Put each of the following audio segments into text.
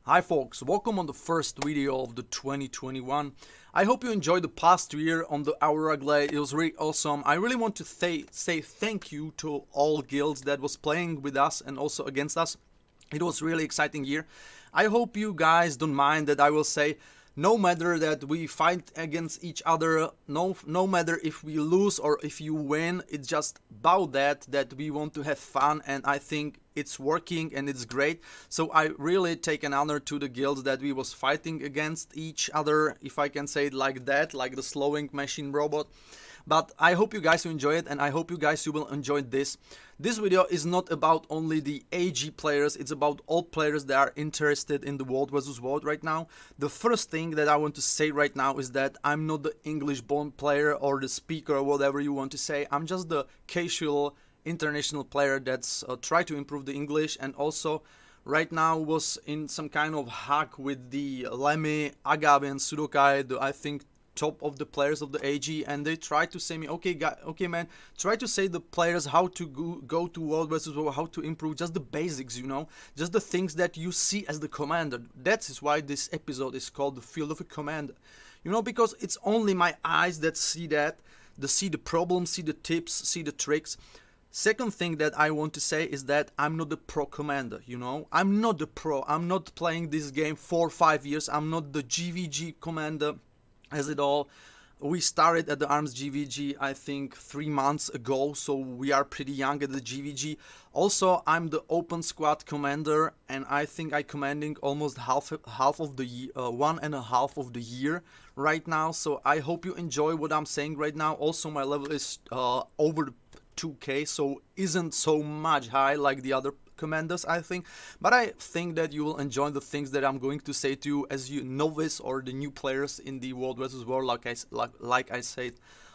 Hi folks, welcome on the first video of the 2021. I hope you enjoyed the past year on the Aurora Glade. It was really awesome. I really want to say thank you to all guilds that was playing with us and also against us. It was really exciting year. I hope you guys don't mind that I will say no matter that we fight against each other, no matter if we lose or if you win, it's just about that we want to have fun, and I think it's working and it's great. So I really take an honor to the guilds that we was fighting against each other, if I can say it like that, like the slowing machine robot. But I hope you guys will enjoy it, and I hope you guys will enjoy this. This video is not about only the AG players, it's about all players that are interested in the World vs. World right now. The first thing that I want to say right now is that I'm not the English-born player or the speaker or whatever you want to say. I'm just the casual international player that's try to improve the English, and also right now was in some kind of hack with the Lemmy, Agave and Sudokai, I think top of the players of the AG, and they try to say me, okay man, try to say the players how to go to World vs. World, how to improve, just the basics, you know, just the things that you see as the commander. That is why this episode is called the Field of a Commander, you know, because it's only my eyes that see that, they see the problems, see the tips, see the tricks. Second thing that I want to say is that I'm not the pro commander, you know, I'm not the pro, I'm not playing this game 4 or 5 years, I'm not the GVG commander as it all. We started at the ARMS GVG I think 3 months ago, so we are pretty young at the GVG. Also, I'm the open squad commander, and I think I commanding almost half of the year, 1.5 of the year right now. So I hope you enjoy what I'm saying right now. Also, my level is over 2k, so isn't so much high like the other commanders, I think, but I think that you will enjoy the things that I'm going to say to you as you novice or the new players in the World vs. World, like I said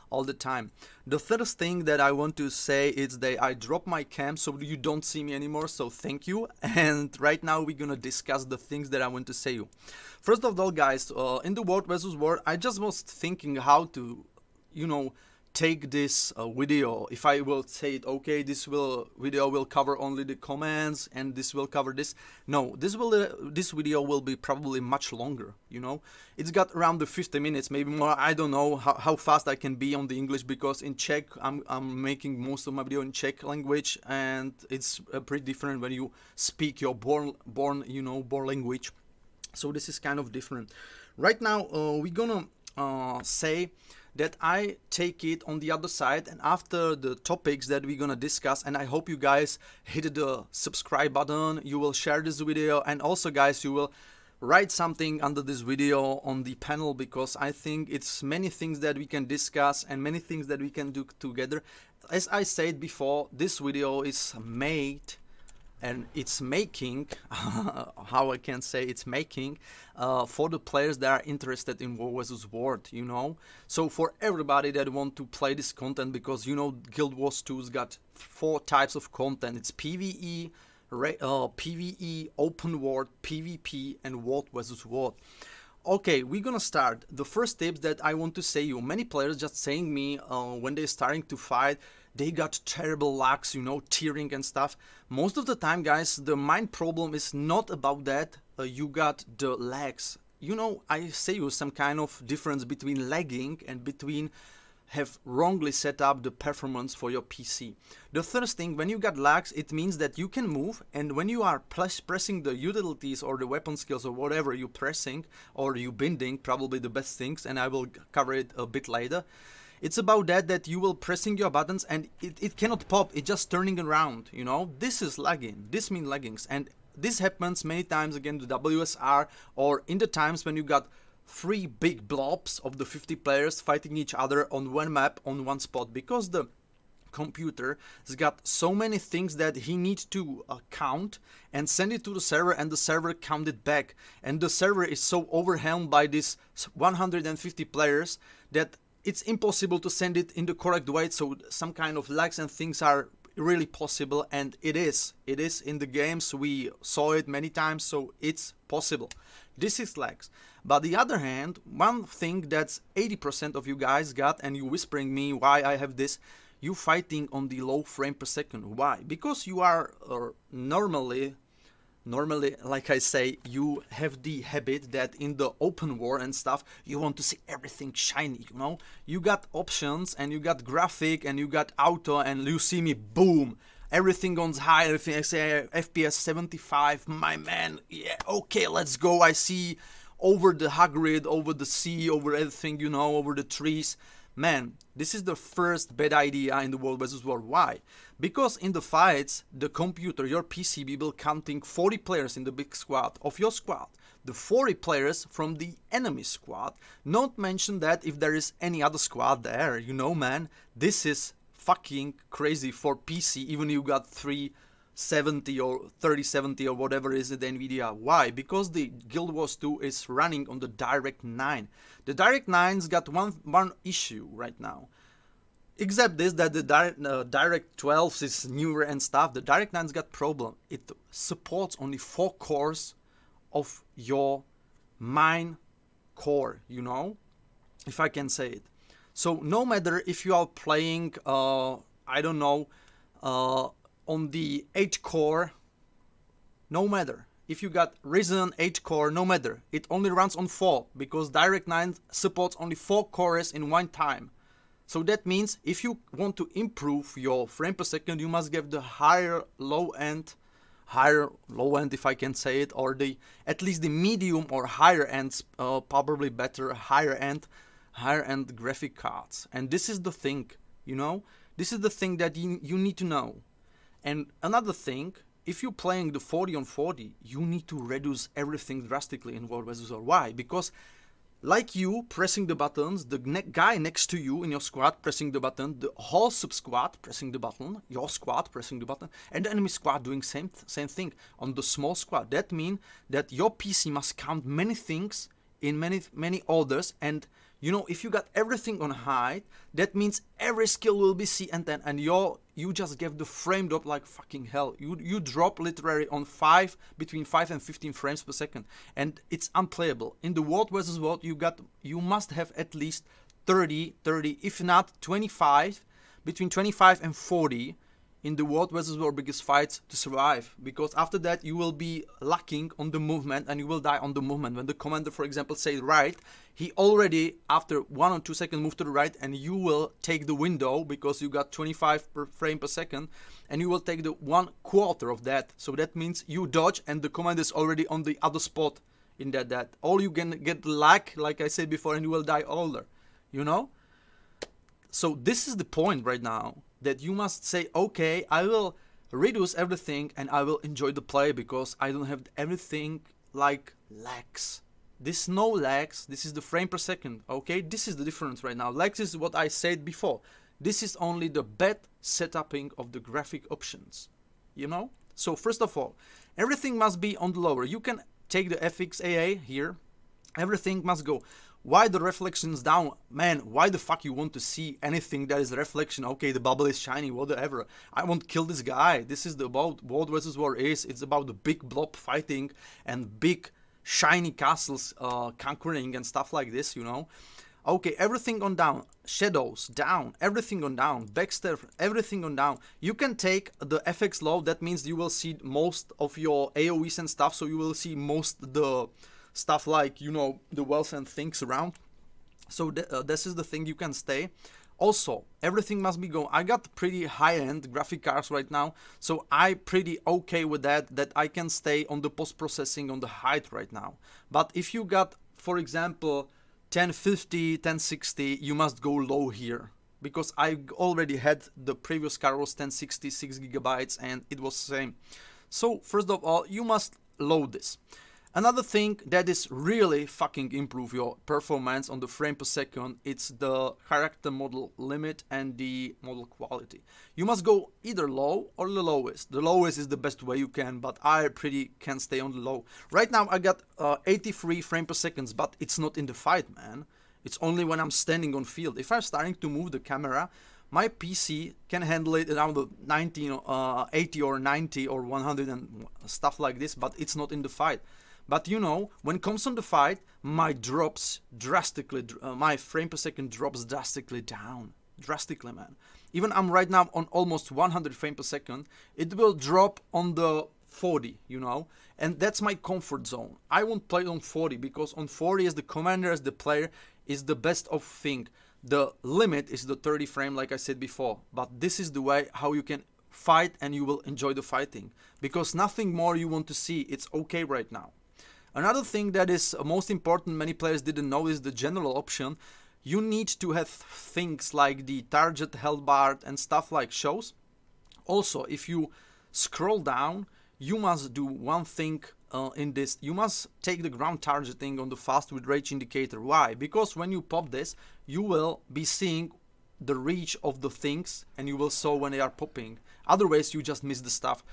all the time. The first thing that I want to say is that I dropped my cam, so you don't see me anymore, so thank you. And right now we're gonna discuss the things that I want to say you. First of all, guys, in the World vs. World, I just was thinking how to, you know, take this video. If I will say it, okay, this video will cover only the commands and this will cover this. No, this video will be probably much longer, you know. It's got around the 50 minutes, maybe more. I don't know how fast I can be on the English, because in Czech I'm making most of my video in Czech language, and it's pretty different when you speak your born language. So this is kind of different. Right now we're gonna say that I take it on the other side, and after the topics that we're gonna discuss, and I hope you guys hit the subscribe button, you will share this video, and also guys, you will write something under this video on the panel, because I think it's many things that we can discuss and many things that we can do together. As I said before, this video is made and it's making, how I can say it's making, for the players that are interested in World vs. World, you know. So for everybody that want to play this content, because you know Guild Wars 2's got 4 types of content. It's PvE, PvE, Open World, PvP, and World vs. World. Okay, we're gonna start. The first tips that I want to say you, many players just saying me when they're starting to fight, they got terrible lags, you know, tearing and stuff. Most of the time, guys, the main problem is not about that. You got the lags. You know, I say you some kind of difference between lagging and between have wrongly set up the performance for your PC. The first thing, when you got lags, it means that you can move, and when you are pressing the utilities or the weapon skills or whatever you're pressing or you binding, probably the best things, and I will cover it a bit later. It's about that you will pressing your buttons and it cannot pop, it's just turning around, you know. This is lagging, this means laggings, and this happens many times again the WSR, or in the times when you got 3 big blobs of the 50 players fighting each other on one map, on one spot, because the computer has got so many things that he needs to count and send it to the server, and the server count it back, and the server is so overwhelmed by this 150 players that it's impossible to send it in the correct way. So some kind of lags and things are really possible, and it is in the games. We saw it many times, so it's possible. This is lags. But the other hand, one thing that's 80% of you guys got, and you whispering me why I have this, you fighting on the low frame per second. Why? Because you are normally normally, like I say, you have the habit that in the open war and stuff, you want to see everything shiny, you know? You got options and you got graphic and you got auto and you see me, boom, everything goes high, everything, I say FPS 75, my man, yeah, okay, let's go. I see over the high grid, over the sea, over everything, you know, over the trees. Man, this is the first bad idea in the World vs. World. Why? Because in the fights, the computer, your PC, will counting 40 players in the big squad of your squad. The 40 players from the enemy squad. Not mention that if there is any other squad there, you know, man, this is fucking crazy for PC, even you got 370 or 3070 or whatever is it, Nvidia. Why? Because the Guild Wars 2 is running on the Direct 9. The Direct 9's got one issue right now. Except this, that the Direct 12 is newer and stuff. The Direct 9's got problem. It supports only 4 cores of your main core, you know, if I can say it. So no matter if you are playing, I don't know, on the 8 core, no matter. If you got Ryzen 8 core, no matter. It only runs on 4 because Direct 9 supports only 4 cores in one time. So that means if you want to improve your frame per second, you must get the higher low end if I can say it, or the at least the medium or higher ends, probably better higher end graphic cards. And this is the thing, you know, this is the thing that you need to know. And another thing, if you're playing the 40 on 40, you need to reduce everything drastically in World vs. World. Why? Because like you pressing the buttons, the guy next to you in your squad pressing the button, the whole sub-squad pressing the button, your squad pressing the button, and the enemy squad doing same thing on the small squad. That means that your PC must count many things in many orders. And you know, if you got everything on high, that means every skill will be C10, and you just get the frame drop like fucking hell. You drop literally on between 5 and 15 frames per second, and it's unplayable. In the World vs. World, you must have at least 30, if not 25, between 25 and 40 in the World vs. World biggest fights to survive, because after that you will be lacking on the movement and you will die on the movement. When the commander, for example, say right, he already after 1 or 2 seconds move to the right, and you will take the window because you got 25 per frame per second, and you will take the 1/4 of that. So that means you dodge and the commander is already on the other spot in that. All you can get lag, like I said before, and you will die older, you know. So this is the point right now, that you must say, okay, I will reduce everything and I will enjoy the play because I don't have everything like lags. This no lags, this is the frame per second, okay? This is the difference right now. Lags is what I said before. This is only the bad setuping of the graphic options, you know? So first of all, everything must be on the lower. You can take the FXAA here, everything must go. Why the reflections down? Man, why the fuck you want to see anything that is reflection? Okay, the bubble is shiny, whatever. I won't kill this guy. This is about World vs. World is. It's about the big blob fighting and big shiny castles conquering and stuff like this, you know. Okay, everything on down. Shadows, down. Everything on down. Backstab, everything on down. You can take the FX low. That means you will see most of your AoEs and stuff. So you will see most the stuff like, you know, the wells and things around. So this is the thing you can stay. Also, everything must be going. I got pretty high-end graphic cards right now, so I pretty okay with that I can stay on the post-processing on the height right now. But if you got, for example, 1050, 1060, you must go low here, because I already had the previous card was 1060, 6 GB, and it was the same. So first of all, you must load this. Another thing that is really fucking improve your performance on the frame per second, it's the character model limit and the model quality. You must go either low or the lowest. The lowest is the best way you can, but I pretty can stay on the low. Right now I got 83 frames per second, but it's not in the fight, man. It's only when I'm standing on field. If I'm starting to move the camera, my PC can handle it around the 80 or 90 or 100 and stuff like this, but it's not in the fight. But you know, when it comes on the fight, my drops drastically, my frame per second drops drastically down. Drastically, man. Even I'm right now on almost 100 frames per second. It will drop on the 40, you know, and that's my comfort zone. I won't play on 40 because on 40 as the commander, as the player, is the best of thing. The limit is the 30 frame, like I said before, but this is the way how you can fight and you will enjoy the fighting, because nothing more you want to see. It's okay right now. Another thing that is most important, many players didn't know, is the general option. You need to have things like the target health bar and stuff like shows. Also, if you scroll down, you must do one thing in this. You must take the ground targeting on the fast with range indicator. Why? Because when you pop this, you will be seeing the reach of the things and you will saw when they are popping. Otherwise, you just miss the stuff.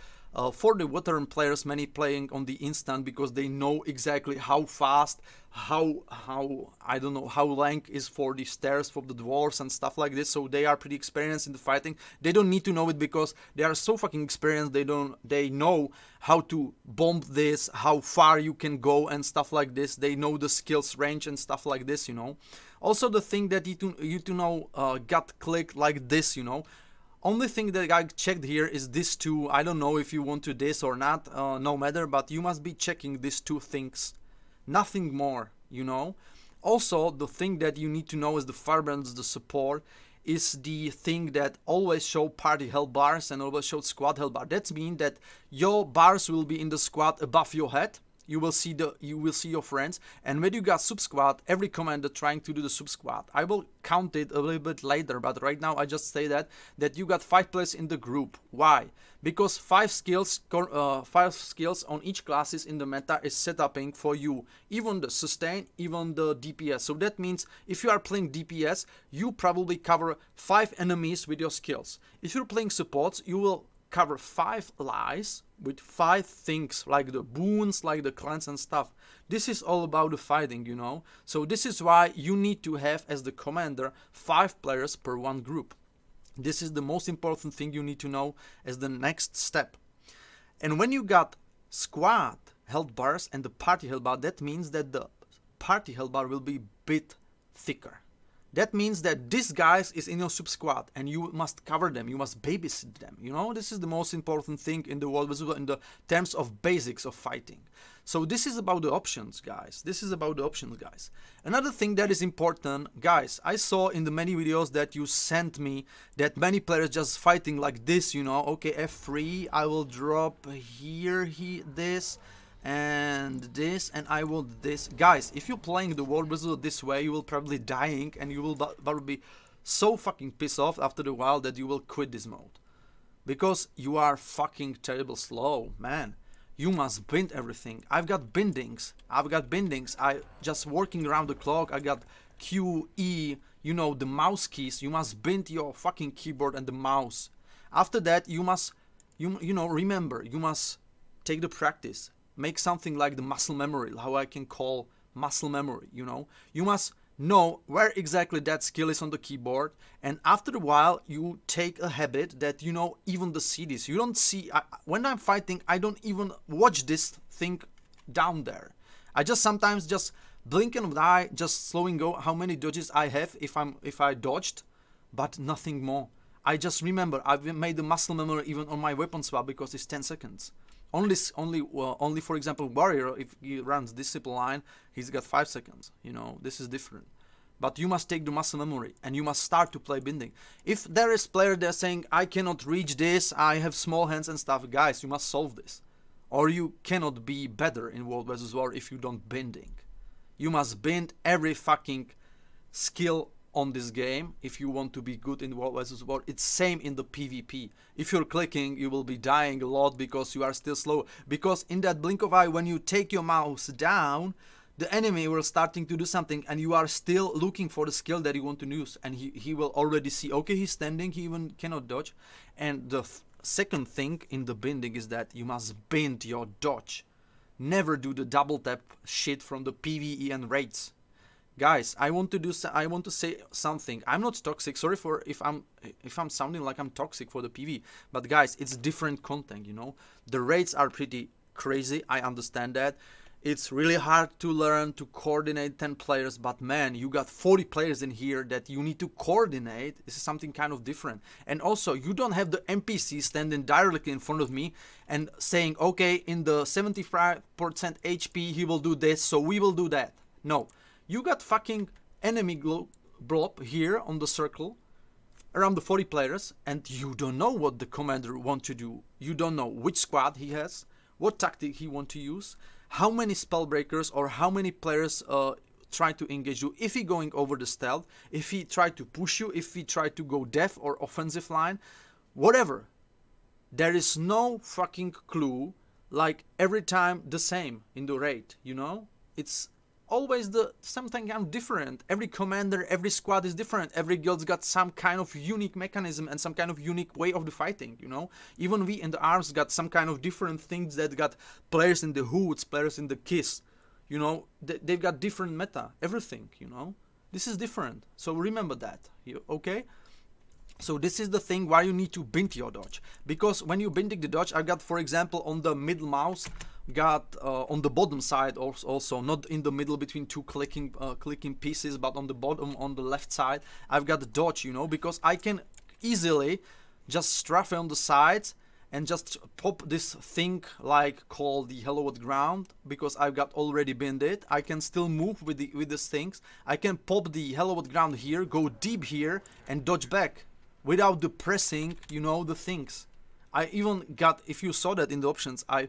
For the veteran players, many playing on the instant because they know exactly how fast, how I don't know, how long is for the stairs for the dwarves and stuff like this. So they are pretty experienced in the fighting. They don't need to know it because they are so fucking experienced. They know how to bomb this, how far you can go and stuff like this. They know the skills range and stuff like this, you know. Also the thing that you to know gut click like this, you know. Only thing that I checked here is this two. I don't know if you want to this or not, no matter, but you must be checking these two things. Nothing more, you know. Also, the thing that you need to know is the firebrands, the support, is the thing that always show party health bars and always show squad health bar. That means that your bars will be in the squad above your head. You will see your friends, and when you got sub squad, every commander trying to do the sub squad. I will count it a little bit later, but right now I just say that you got 5 players in the group. Why? Because 5 skills on each classes in the meta is set upping for you, even the sustain, even the DPS. So that means if you are playing DPS, you probably cover 5 enemies with your skills. If you're playing supports, you will cover 5 lies with 5 things like the boons, like the cleanse and stuff. This is all about the fighting, you know. So this is why you need to have as the commander 5 players per one group. This is the most important thing you need to know as the next step. And when you got squad health bars and the party health bar, that means that the party health bar will be a bit thicker. That means that this guys is in your sub squad and you must cover them, you must babysit them, you know. This is the most important thing in the world in the terms of basics of fighting. So this is about the options, guys. This is about the options, guys. Another thing that is important, guys, I saw in the many videos that you sent me that many players just fighting like this, you know. Okay, F3, I will drop here, this, and this, and I want this. Guys, if you're playing the World Wizard this way, you will probably dying and you will probably be so fucking pissed off after a while that you will quit this mode. Because you are fucking terrible slow, man. You must bind everything. I've got bindings. I just working around the clock. I got Q, E, you know, the mouse keys. You must bind your fucking keyboard and the mouse. After that, you must, you know, remember, you must take the practice. Make something like the muscle memory, how I can call muscle memory, you know. You must know where exactly that skill is on the keyboard, and after a while you take a habit that you know even the CDs. You don't see, when I'm fighting, I don't even watch this thing down there. I just sometimes just blink an eye, just slowing go how many dodges I have if I dodged, but nothing more. I just remember I've made the muscle memory even on my weapon swap because it's 10 seconds. Only for example, warrior, if he runs discipline line, he's got 5 seconds. You know, this is different. But you must take the muscle memory and you must start to play binding. If there is player there saying I cannot reach this, I have small hands and stuff, guys, you must solve this, or you cannot be better in World vs War if you don't binding. You must bind every fucking skill on this game if you want to be good in World vs War. It's same in the PvP. If you're clicking, you will be dying a lot because you are still slow. Because in that blink of eye, when you take your mouse down, the enemy will starting to do something and you are still looking for the skill that you want to use, and he will already see, okay, he's standing, he even cannot dodge. And the second thing in the binding is that you must bind your dodge. Never do the double tap shit from the PvE and raids. Guys, I want to say something. I'm not toxic. Sorry for if I'm sounding like I'm toxic for the PV. But guys, it's different content, you know. The raids are pretty crazy. I understand that. It's really hard to learn to coordinate 10 players, but man, you got 40 players in here that you need to coordinate. This is something kind of different. And also, you don't have the NPC standing directly in front of me and saying, okay, in the 75% HP he will do this, so we will do that. No, you got fucking enemy blob here on the circle around the 40 players, and you don't know what the commander wants to do. You don't know which squad he has, what tactic he wants to use, how many spell breakers or how many players try to engage you, if he going over the stealth, if he try to push you, if he try to go def or offensive line, whatever. There is no fucking clue, like every time the same in the raid, you know? It's always something kind of different. Every commander, every squad is different. Every guild's got some kind of unique mechanism and some kind of unique way of the fighting, you know. Even we in the arms got some kind of different things that got players in the hoods, players in the kiss, you know. They've got different meta, everything, you know. This is different. So remember that, okay? So this is the thing why you need to bind your dodge. Because when you binding the dodge, I got, for example, on the middle mouse, got on the bottom side also, not in the middle between two clicking pieces, but on the bottom, on the left side, I've got the dodge, you know, because I can easily just strafe on the sides and just pop this thing like called the hello at ground, because I've got already binned it. I can still move with these things. I can pop the hello at ground here, go deep here and dodge back without the pressing, you know, the things. I even got, if you saw that in the options, I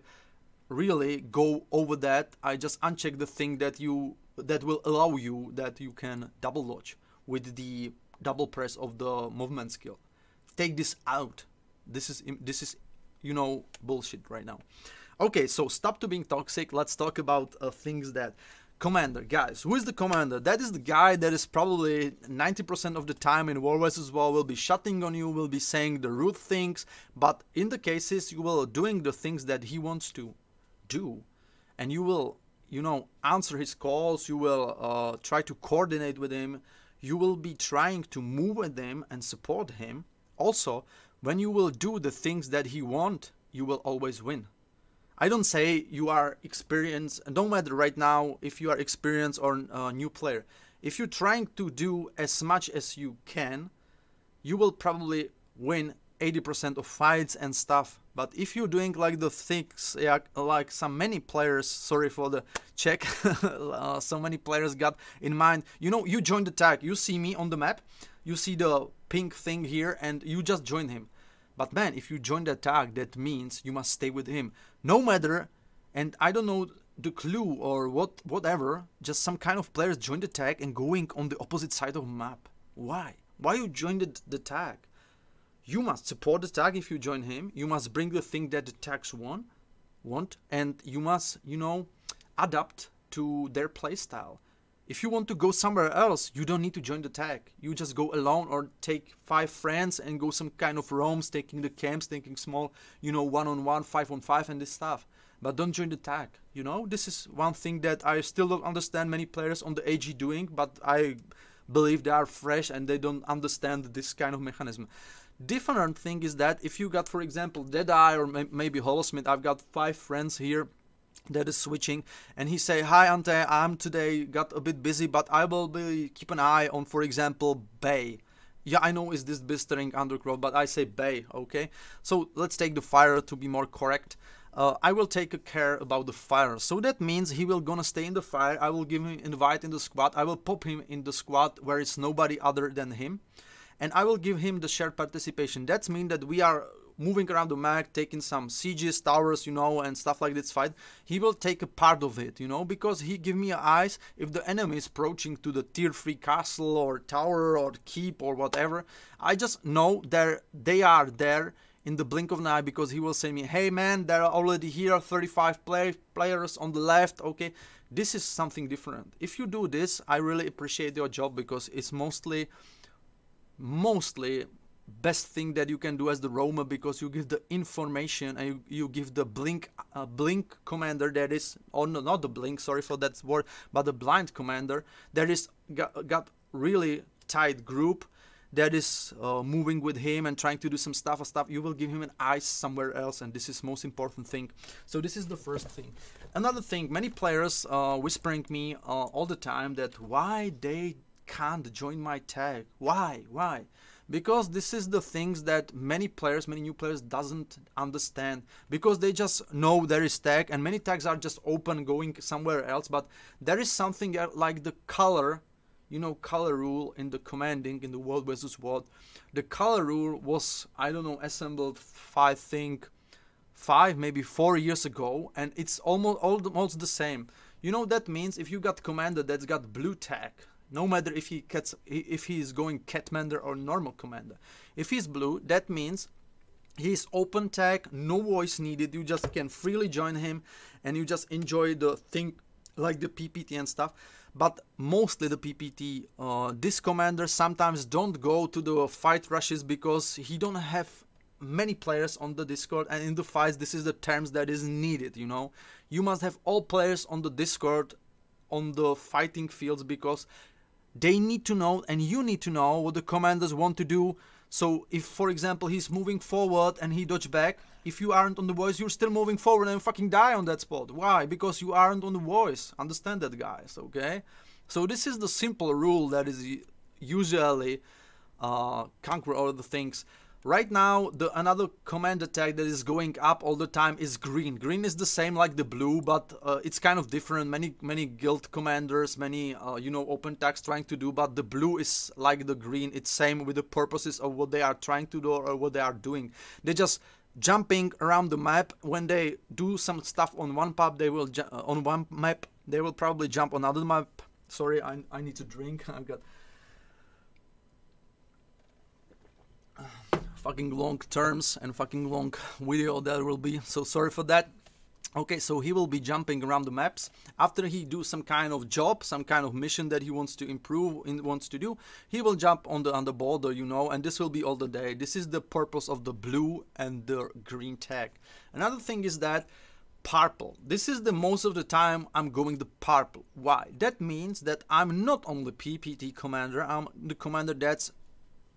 really go over that. I just uncheck the thing that will allow you that you can double dodge with the double press of the movement skill. Take this out. This is you know, bullshit right now. Okay, so stop to being toxic. Let's talk about things that commander, guys. Who is the commander? That is the guy that is probably 90% of the time in War vs. War will be shutting on you, will be saying the rude things, but in the cases you will doing the things that he wants to do, and you will, you know, answer his calls. You will try to coordinate with him. You will be trying to move with him and support him. Also, when you will do the things that he wants, you will always win. I don't say you are experienced, and don't matter right now if you are experienced or a new player. If you're trying to do as much as you can, you will probably win 80% of fights and stuff. But if you're doing like the things, yeah, like many players, sorry for the check, so many players got in mind, you know, you join the tag, you see me on the map, you see the pink thing here, and you just join him. But man, if you join the tag, that means you must stay with him. No matter, and I don't know the clue or whatever, just some kind of players join the tag and going on the opposite side of the map. Why? Why you joined the tag? You must support the tag if you join him. You must bring the thing that the tags want, and you must, you know, adapt to their playstyle. If you want to go somewhere else, you don't need to join the tag. You just go alone or take 5 friends and go some kind of roams, taking the camps, taking small, you know, 1-on-1, 5-on-5 and this stuff. But don't join the tag, you know? This is one thing that I still don't understand many players on the AG doing, but I believe they are fresh and they don't understand this kind of mechanism. Different thing is that if you got, for example, Deadeye or maybe Holosmith, I've got 5 friends here that is switching, and he say, hi Ante, I'm today got a bit busy, but I will be keep an eye on, for example, Bay. Yeah, I know is this blistering undergrowth, but I say Bay, okay? So let's take the fire to be more correct. I will take a care about the fire. So that means he will gonna stay in the fire. I will give him invite in the squad. I will pop him in the squad where it's nobody other than him. And I will give him the shared participation. That means that we are moving around the map, taking some sieges, towers, you know, and stuff like this fight. He will take a part of it, you know, because he give me eyes if the enemy is approaching to the tier 3 castle or tower or keep or whatever. I just know they are there in the blink of an eye, because he will say me, hey man, there are already here 35 players on the left, okay? This is something different. If you do this, I really appreciate your job, because it's mostly best thing that you can do as the roamer, because you give the information and you give the blink commander that is, or no, not the blink, sorry for that word, but the blind commander that is got really tight group that is moving with him and trying to do some stuff, you will give him an ice somewhere else, and this is most important thing. So this is the first thing. Another thing, many players whispering me all the time that why they can't join my tag. Why? Because this is the things that many new players doesn't understand, because they just know there is tag and many tags are just open going somewhere else, but there is something like the color, you know, color rule in the commanding in the World versus World. The color rule was, I don't know, assembled I think 5 maybe 4 years ago, and it's almost the same. You know, that means if you got commander that's got blue tag, no matter if he is going Catmander or normal commander, if he's blue, that means he's open tag, no voice needed, you just can freely join him and you just enjoy the thing like the PPT and stuff. But mostly the PPT, this commander sometimes don't go to the fight rushes because he don't have many players on the Discord, and in the fights this is the terms that is needed, you know. You must have all players on the Discord on the fighting fields, because they need to know and you need to know what the commanders want to do. So if, for example, he's moving forward and he dodge back, if you aren't on the voice, you're still moving forward and fucking die on that spot. Why? Because you aren't on the voice. Understand that, guys, okay? So this is the simple rule that is usually conquer all the things. Right now, another commander tag that is going up all the time is green. Green is the same like the blue, but it's kind of different. Many guild commanders, many you know, open tags trying to do, but the blue is like the green. It's same with the purposes of what they are trying to do or what they are doing. They just jumping around the map. When they do some stuff on one map, they will on one map they will probably jump on another map. Sorry, I need to drink. I've got fucking long terms and fucking long video that will be, so sorry for that. Okay, so he will be jumping around the maps. After he do some kind of job, some kind of mission that he wants to improve, wants to do, he will jump on the border, you know, and this will be all the day. This is the purpose of the blue and the green tag. Another thing is that purple. This is the most of the time I'm going the purple. Why? That means that I'm not only PPT commander, I'm the commander that's,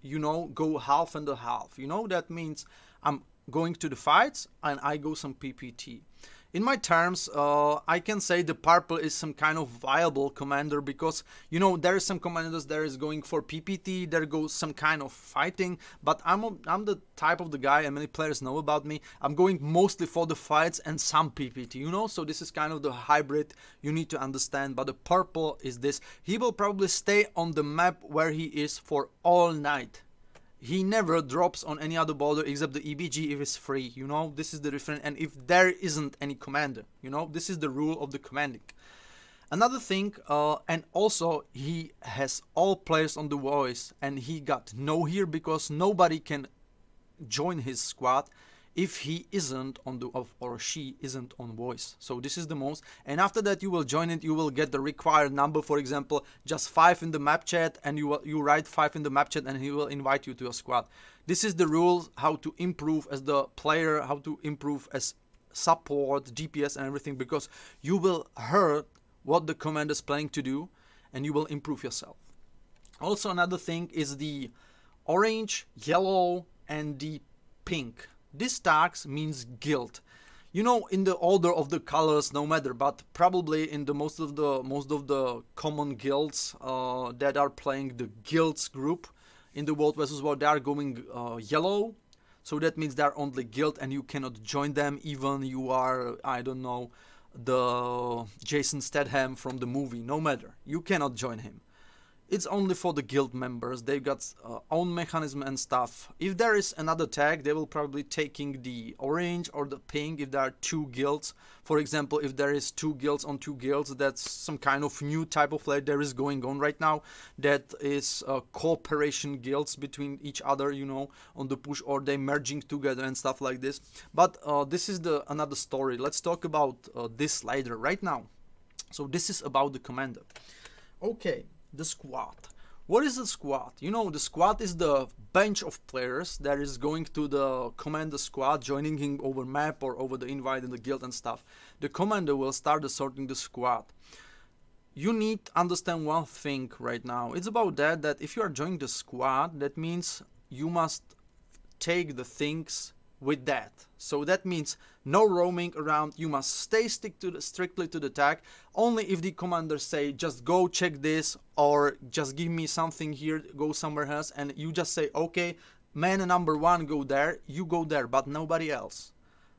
you know, go half and a half. You know, that means I'm going to the fights and I go some PPT. In my terms, I can say the purple is some kind of viable commander, because, you know, there is some commanders that is going for PPT, there goes some kind of fighting, but I'm the type of the guy, and many players know about me, I'm going mostly for the fights and some PPT, you know, so this is kind of the hybrid you need to understand. But the purple is this: he will probably stay on the map where he is for all night. He never drops on any other border except the EBG if it's free, you know, this is the difference. And if there isn't any commander, you know, this is the rule of the commanding. Another thing, and also he has all players on the voice, and he got no here because nobody can join his squad if he isn't on the, or she isn't on voice. So this is the most, and after that you will join it, you will get the required number, for example just 5 in the map chat, and you write 5 in the map chat and he will invite you to a squad. This is the rules, how to improve as the player, how to improve as support, DPS and everything, because you will hear what the commander is planning to do and you will improve yourself. Also another thing is the orange, yellow and the pink. This tags means guild. You know, in the order of the colors, no matter, but probably in the most of the common guilds that are playing the guilds group in the World vs. World, they are going yellow. So that means they are only guild and you cannot join them, even you are, I don't know, the Jason Statham from the movie, no matter, you cannot join him. It's only for the guild members. They've got own mechanism and stuff. If there is another tag, they will probably taking the orange or the pink if there are 2 guilds. For example, if there is 2 guilds on 2 guilds, that's some kind of new type of play there is going on right now. That is cooperation guilds between each other, you know, on the push, or they merging together and stuff like this. But this is another story. Let's talk about this later. Right now, so this is about the commander. Okay. The squad. What is the squad? You know, the squad is the bench of players that is going to the commander squad, joining him over map or over the invite in the guild and stuff. The commander will start assorting the squad. you need to understand one thing right now. It's about that if you are joining the squad, that means you must take the things with that. So that means no roaming around. You must stick to strictly to the tag. Only if the commanders say just go check this, or just give me something here, go somewhere else, and you just say okay, man number one go there, you go there, but nobody else.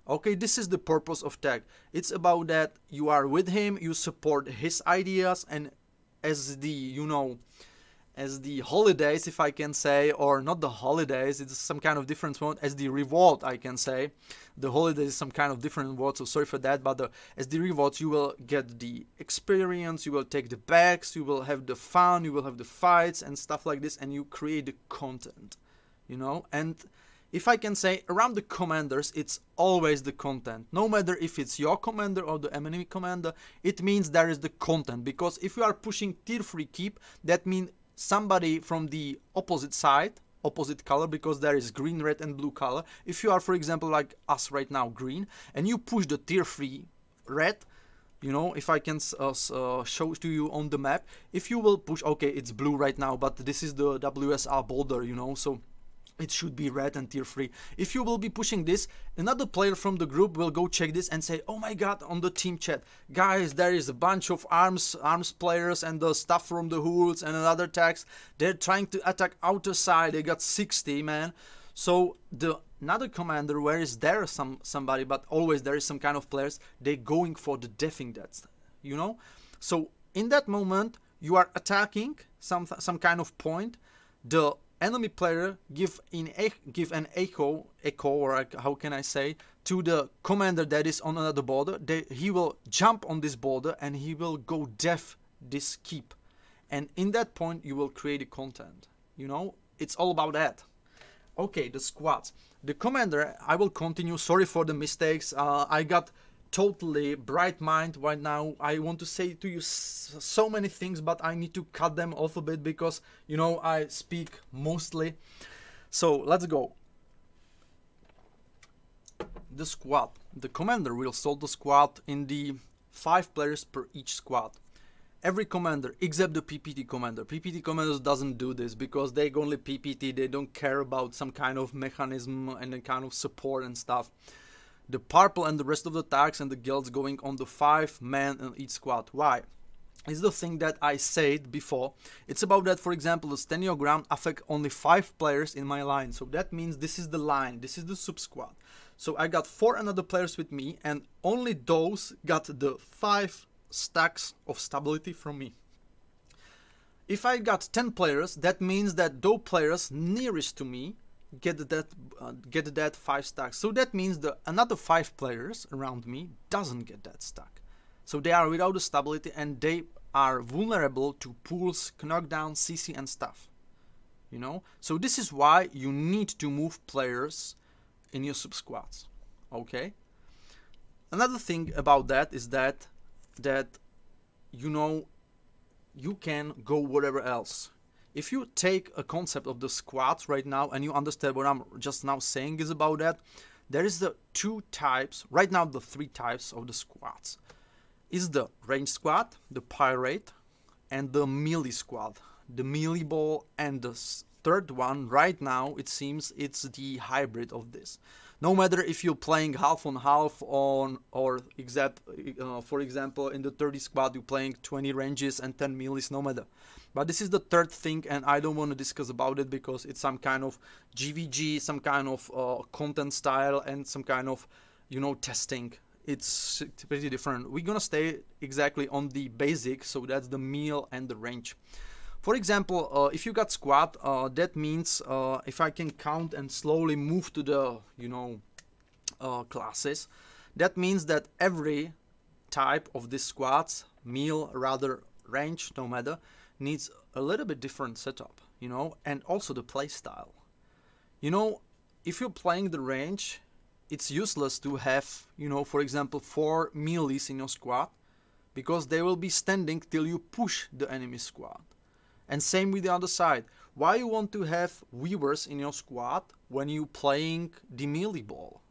Okay, this is the purpose of tag. It's about that you are with him, you support his ideas, and as the, you know, as the holidays, if I can say, or not the holidays, it's some kind of different one, as the reward, I can say. The holidays is some kind of different word, so sorry for that, but as the rewards, you will get the experience, you will take the bags, you will have the fun, you will have the fights and stuff like this, and you create the content, you know. And if I can say, around the commanders, it's always the content. No matter if it's your commander or the enemy commander, it means there is the content. Because if you are pushing tier 3 keep, that means somebody from the opposite side, opposite color, because there is green, red and blue color. If you are, for example, like us right now, green, and you push the tier 3 red, you know, if I can show to you on the map, if you will push, okay, it's blue right now, but this is the WSR border, you know, so it should be red and tier 3. If you will be pushing this, another player from the group will go check this and say, oh my god, on the team chat, guys, there is a bunch of arms players and the stuff from the hoods and other tags. They're trying to attack outer side. They got 60, man. So the another commander, where is there somebody, but always there is some kind of players, they going for the deathing that, you know. So in that moment, you are attacking some kind of point. The enemy player give an echo, or how can I say, to the commander that is on another border. He will jump on this border and he will go def this keep, and in that point you will create a content, you know. It's all about that. Okay, the squads, the commander, I will continue. Sorry for the mistakes. I got totally bright mind right now. I want to say to you so many things, but I need to cut them off a bit because, you know, I speak mostly. So let's go. The squad, the commander will sort the squad in the 5 players per each squad. Every commander except the PPT commander. PPT commanders doesn't do this because they only PPT. They don't care about some kind of mechanism and a kind of support and stuff. The purple and the rest of the tags and the guilds going on the 5 men in each squad. Why? It's the thing that I said before. It's about that, for example, the stand your ground affect only 5 players in my line. So that means this is the line, this is the sub squad. So I got 4 another players with me, and only those got the 5 stacks of stability from me. If I got 10 players, that means that those players nearest to me get that 5 stacks. So that means the another 5 players around me doesn't get that stack. So they are without the stability and they are vulnerable to pulls, knockdown, CC and stuff. You know? So this is why you need to move players in your sub squads. Okay? Another thing about that is that you know, you can go whatever else. If you take a concept of the squads right now and you understand what I'm just now saying is about that, there is the 2 types, right now the 3 types of the squads. Is the range squad, the pirate, and the melee squad, the melee ball, and the third one right now, it seems it's the hybrid of this. No matter if you're playing half on half on, or for example in the 30 squad you're playing 20 ranges and 10 melees, no matter. But this is the third thing and I don't want to discuss about it because it's some kind of GVG, some kind of content style and some kind of, you know, testing. It's pretty different. We're gonna stay exactly on the basic, so that's the meal and the range. For example, if you got squad, that means if I can count and slowly move to the, you know, classes, that means that every type of this squads, meal, rather range, no matter, needs a little bit different setup, you know, and also the play style. You know, if you're playing the range, it's useless to have, you know, for example, 4 melees in your squad because they will be standing till you push the enemy squad. And same with the other side. Why you want to have weavers in your squad when you playing the melee ball?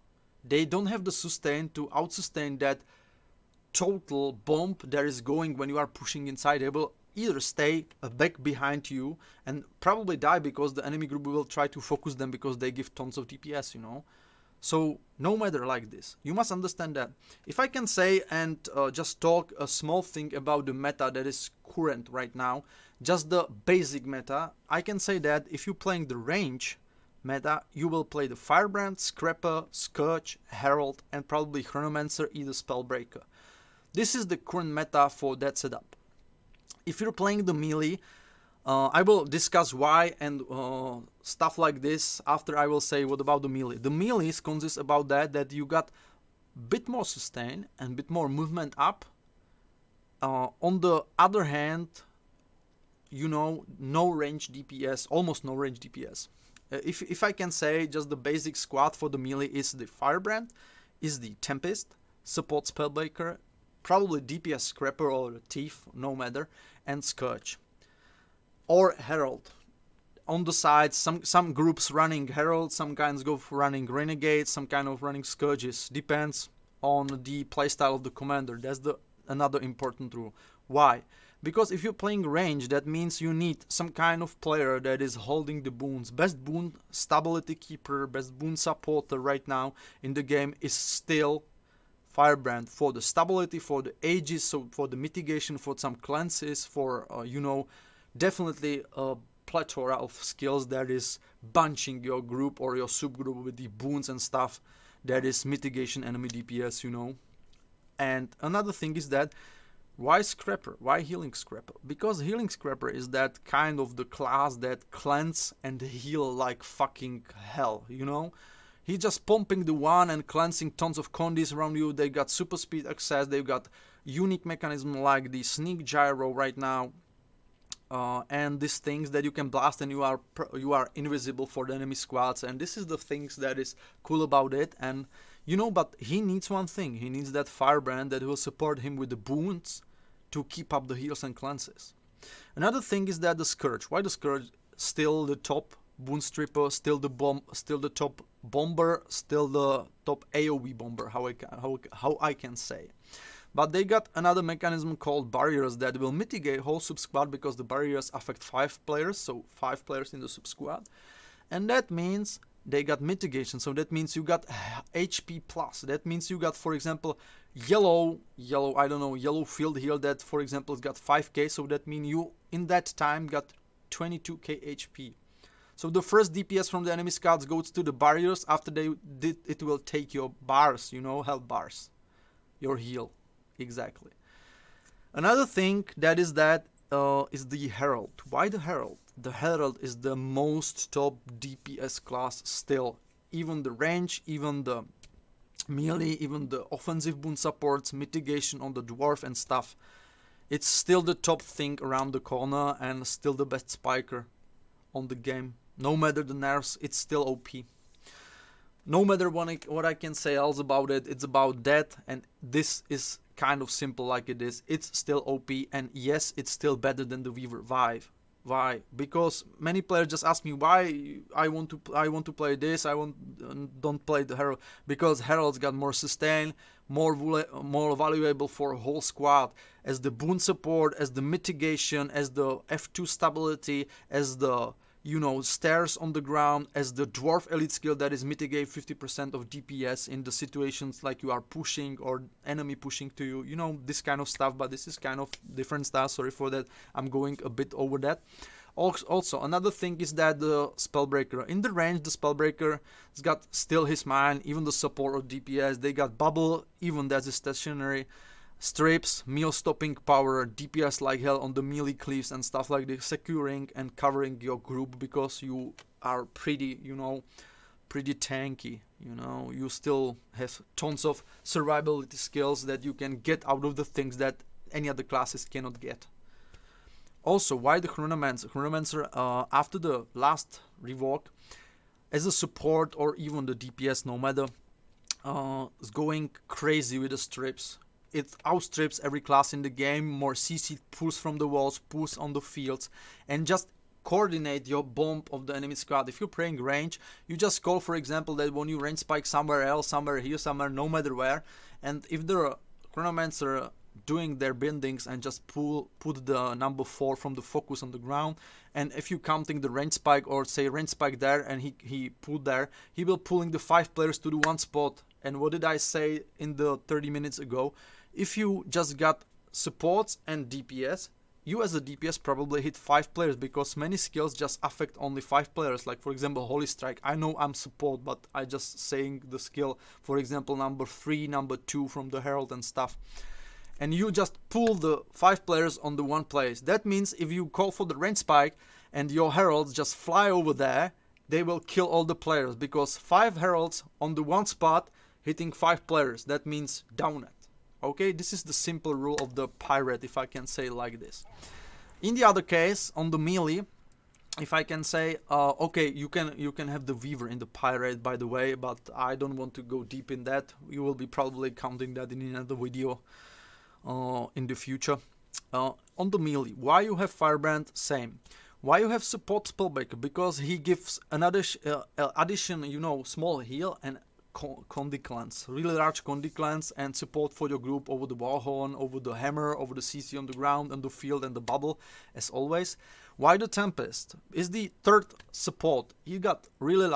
They don't have the sustain to out-sustain that total bomb that is going when you are pushing inside. They will either stay back behind you and probably die because the enemy group will try to focus them because they give tons of DPS, you know. So no matter like this, you must understand that. If I can say and just talk a small thing about the meta that is current right now, just the basic meta, I can say that if you're playing the range meta, you will play the Firebrand, Scrapper, Scourge, Herald, and probably Chronomancer, either Spellbreaker. This is the current meta for that setup. If you're playing the melee, I will discuss why and stuff like this after I will say what about the melee. The melee consists about that you got a bit more sustain and a bit more movement up. On the other hand, you know, no range DPS, almost no range DPS. If I can say, just the basic squad for the melee is the Firebrand, is the Tempest, Support Spellbreaker, probably DPS Scrapper or Thief, no matter, and Scourge. Or Herald. On the side, some groups running Herald, some kinds go for running Renegade, some kind of running Scourges. Depends on the playstyle of the commander. That's another important rule. Why? Because if you're playing range, that means you need some kind of player that is holding the boons. Best boon stability keeper, best boon supporter right now in the game is still Firebrand, for the stability, for the ages, so for the mitigation, for some cleanses, for you know, definitely a plethora of skills that is bunching your group or your subgroup with the boons and stuff. That is mitigation enemy DPS, you know. And another thing is that why Scrapper? Why Healing Scrapper? Because Healing Scrapper is that kind of the class that cleanse and heal like fucking hell, you know. He's just pumping the one and cleansing tons of condis around you. They got super speed access. They've got unique mechanism like the sneak gyro right now, and these things that you can blast and you are invisible for the enemy squads. And this is the things that is cool about it. And you know, but he needs one thing. He needs that Firebrand that will support him with the boons to keep up the heals and cleanses. Another thing is that the Scourge. Why the Scourge? Still the top boon stripper, still the bomb, still the top bomber, still the top AoE bomber, how I can say. But they got another mechanism called barriers that will mitigate whole sub squad, because the barriers affect 5 players, so 5 players in the sub squad, and that means they got mitigation. So that means you got HP plus. That means you got, for example, yellow field heal that, for example, has got 5k. So that means you in that time got 22k HP. So the first DPS from the enemy squads goes to the barriers. After they did, it will take your bars, you know, health bars, your heal, exactly. Another thing that is the Herald. Why the Herald? The Herald is the most top DPS class still. Even the range, even the melee, even the offensive boon supports, mitigation on the dwarf and stuff. It's still the top thing around the corner and still the best spiker on the game. No matter the nerfs, it's still OP. No matter what I can say else about it, it's about that, and this is kind of simple like it is. It's still OP, and yes, it's still better than the Weaver Vive. Why? Because many players just ask me why I want to play this. Don't play the Herald, because Herald's got more sustain, more valuable for a whole squad, as the boon support, as the mitigation, as the F2 stability, as the, you know, stairs on the ground, as the dwarf elite skill that is mitigate 50% of DPS in the situations like you are pushing or enemy pushing to you, you know, this kind of stuff. But this is kind of different stuff, sorry for that, I'm going a bit over that. Also, another thing is that the Spellbreaker, in the range, the Spellbreaker has got still his mind, even the support of DPS, they got bubble, even that's a stationary, strips, meal stopping power, DPS like hell on the melee cleaves and stuff like this, securing and covering your group, because you are pretty, you know, pretty tanky, you know, you still have tons of survivability skills that you can get out of the things that any other classes cannot get. Also, why the Chronomancer? Chronomancer, after the last rework, as a support or even the DPS, no matter, is going crazy with the strips. It outstrips every class in the game, more CC pulls from the walls, pulls on the fields, and just coordinate your bomb of the enemy squad. If you're playing range, you just call, for example, that when you range spike somewhere else, somewhere here, somewhere, no matter where, and if the Chronomancer doing their bindings and just put the number 4 from the focus on the ground, and if you counting the range spike, or say range spike there, and he pulled there, he will pulling the 5 players to the one spot. And what did I say in the 30 minutes ago? If you just got supports and DPS, you as a DPS probably hit 5 players, because many skills just affect only 5 players. Like for example Holy Strike, I know I'm support, but I just saying the skill, for example number 3, number 2 from the Herald and stuff. And you just pull the 5 players on the one place. That means if you call for the range spike and your heralds just fly over there, they will kill all the players, because 5 heralds on the one spot hitting 5 players, that means down it. Okay, this is the simple rule of the pirate, if I can say like this. In the other case, on the melee, if I can say, okay, you can have the Weaver in the pirate, by the way, but I don't want to go deep in that. We will be probably counting that in another video in the future. On the melee, why you have Firebrand? Same. Why you have support Spellbreaker? Because he gives another addition, you know, small heal and Condiclance, really large Condiclance, and support for your group over the Warhorn, over the Hammer, over the CC on the ground, and the field and the bubble, as always. Why the Tempest? Is the third support. You got really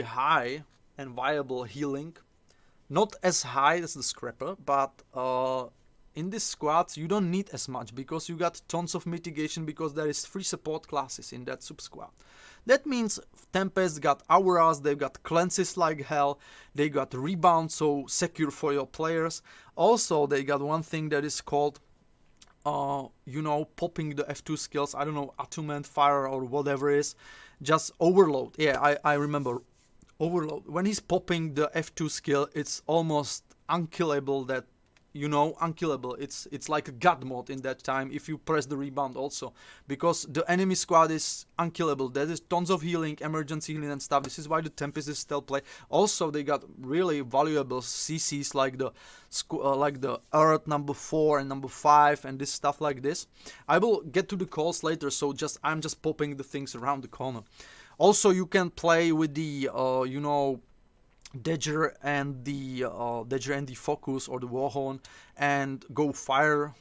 high and viable healing. Not as high as the Scrapper, but in this squad you don't need as much, because you got tons of mitigation, because there is 3 support classes in that sub squad. That means Tempest got auras, they've got cleanses like hell, they got rebound, so secure for your players. Also they got one thing that is called you know, popping the F2 skills. I don't know, Attunement, Fire or whatever it is. Just Overload. Yeah, I remember Overload. When he's popping the F2 skill, it's almost unkillable. That, you know, unkillable. It's like a god mode in that time if you press the rebound also, because the enemy squad is unkillable. There is tons of healing, emergency healing and stuff. This is why the Tempest is still play. Also they got really valuable CCs like the Earth number 4 and number 5 and this stuff like this. I will get to the calls later, so I'm just popping the things around the corner. Also you can play with the you know, Dagger and the Focus or the Warhorn, and go fire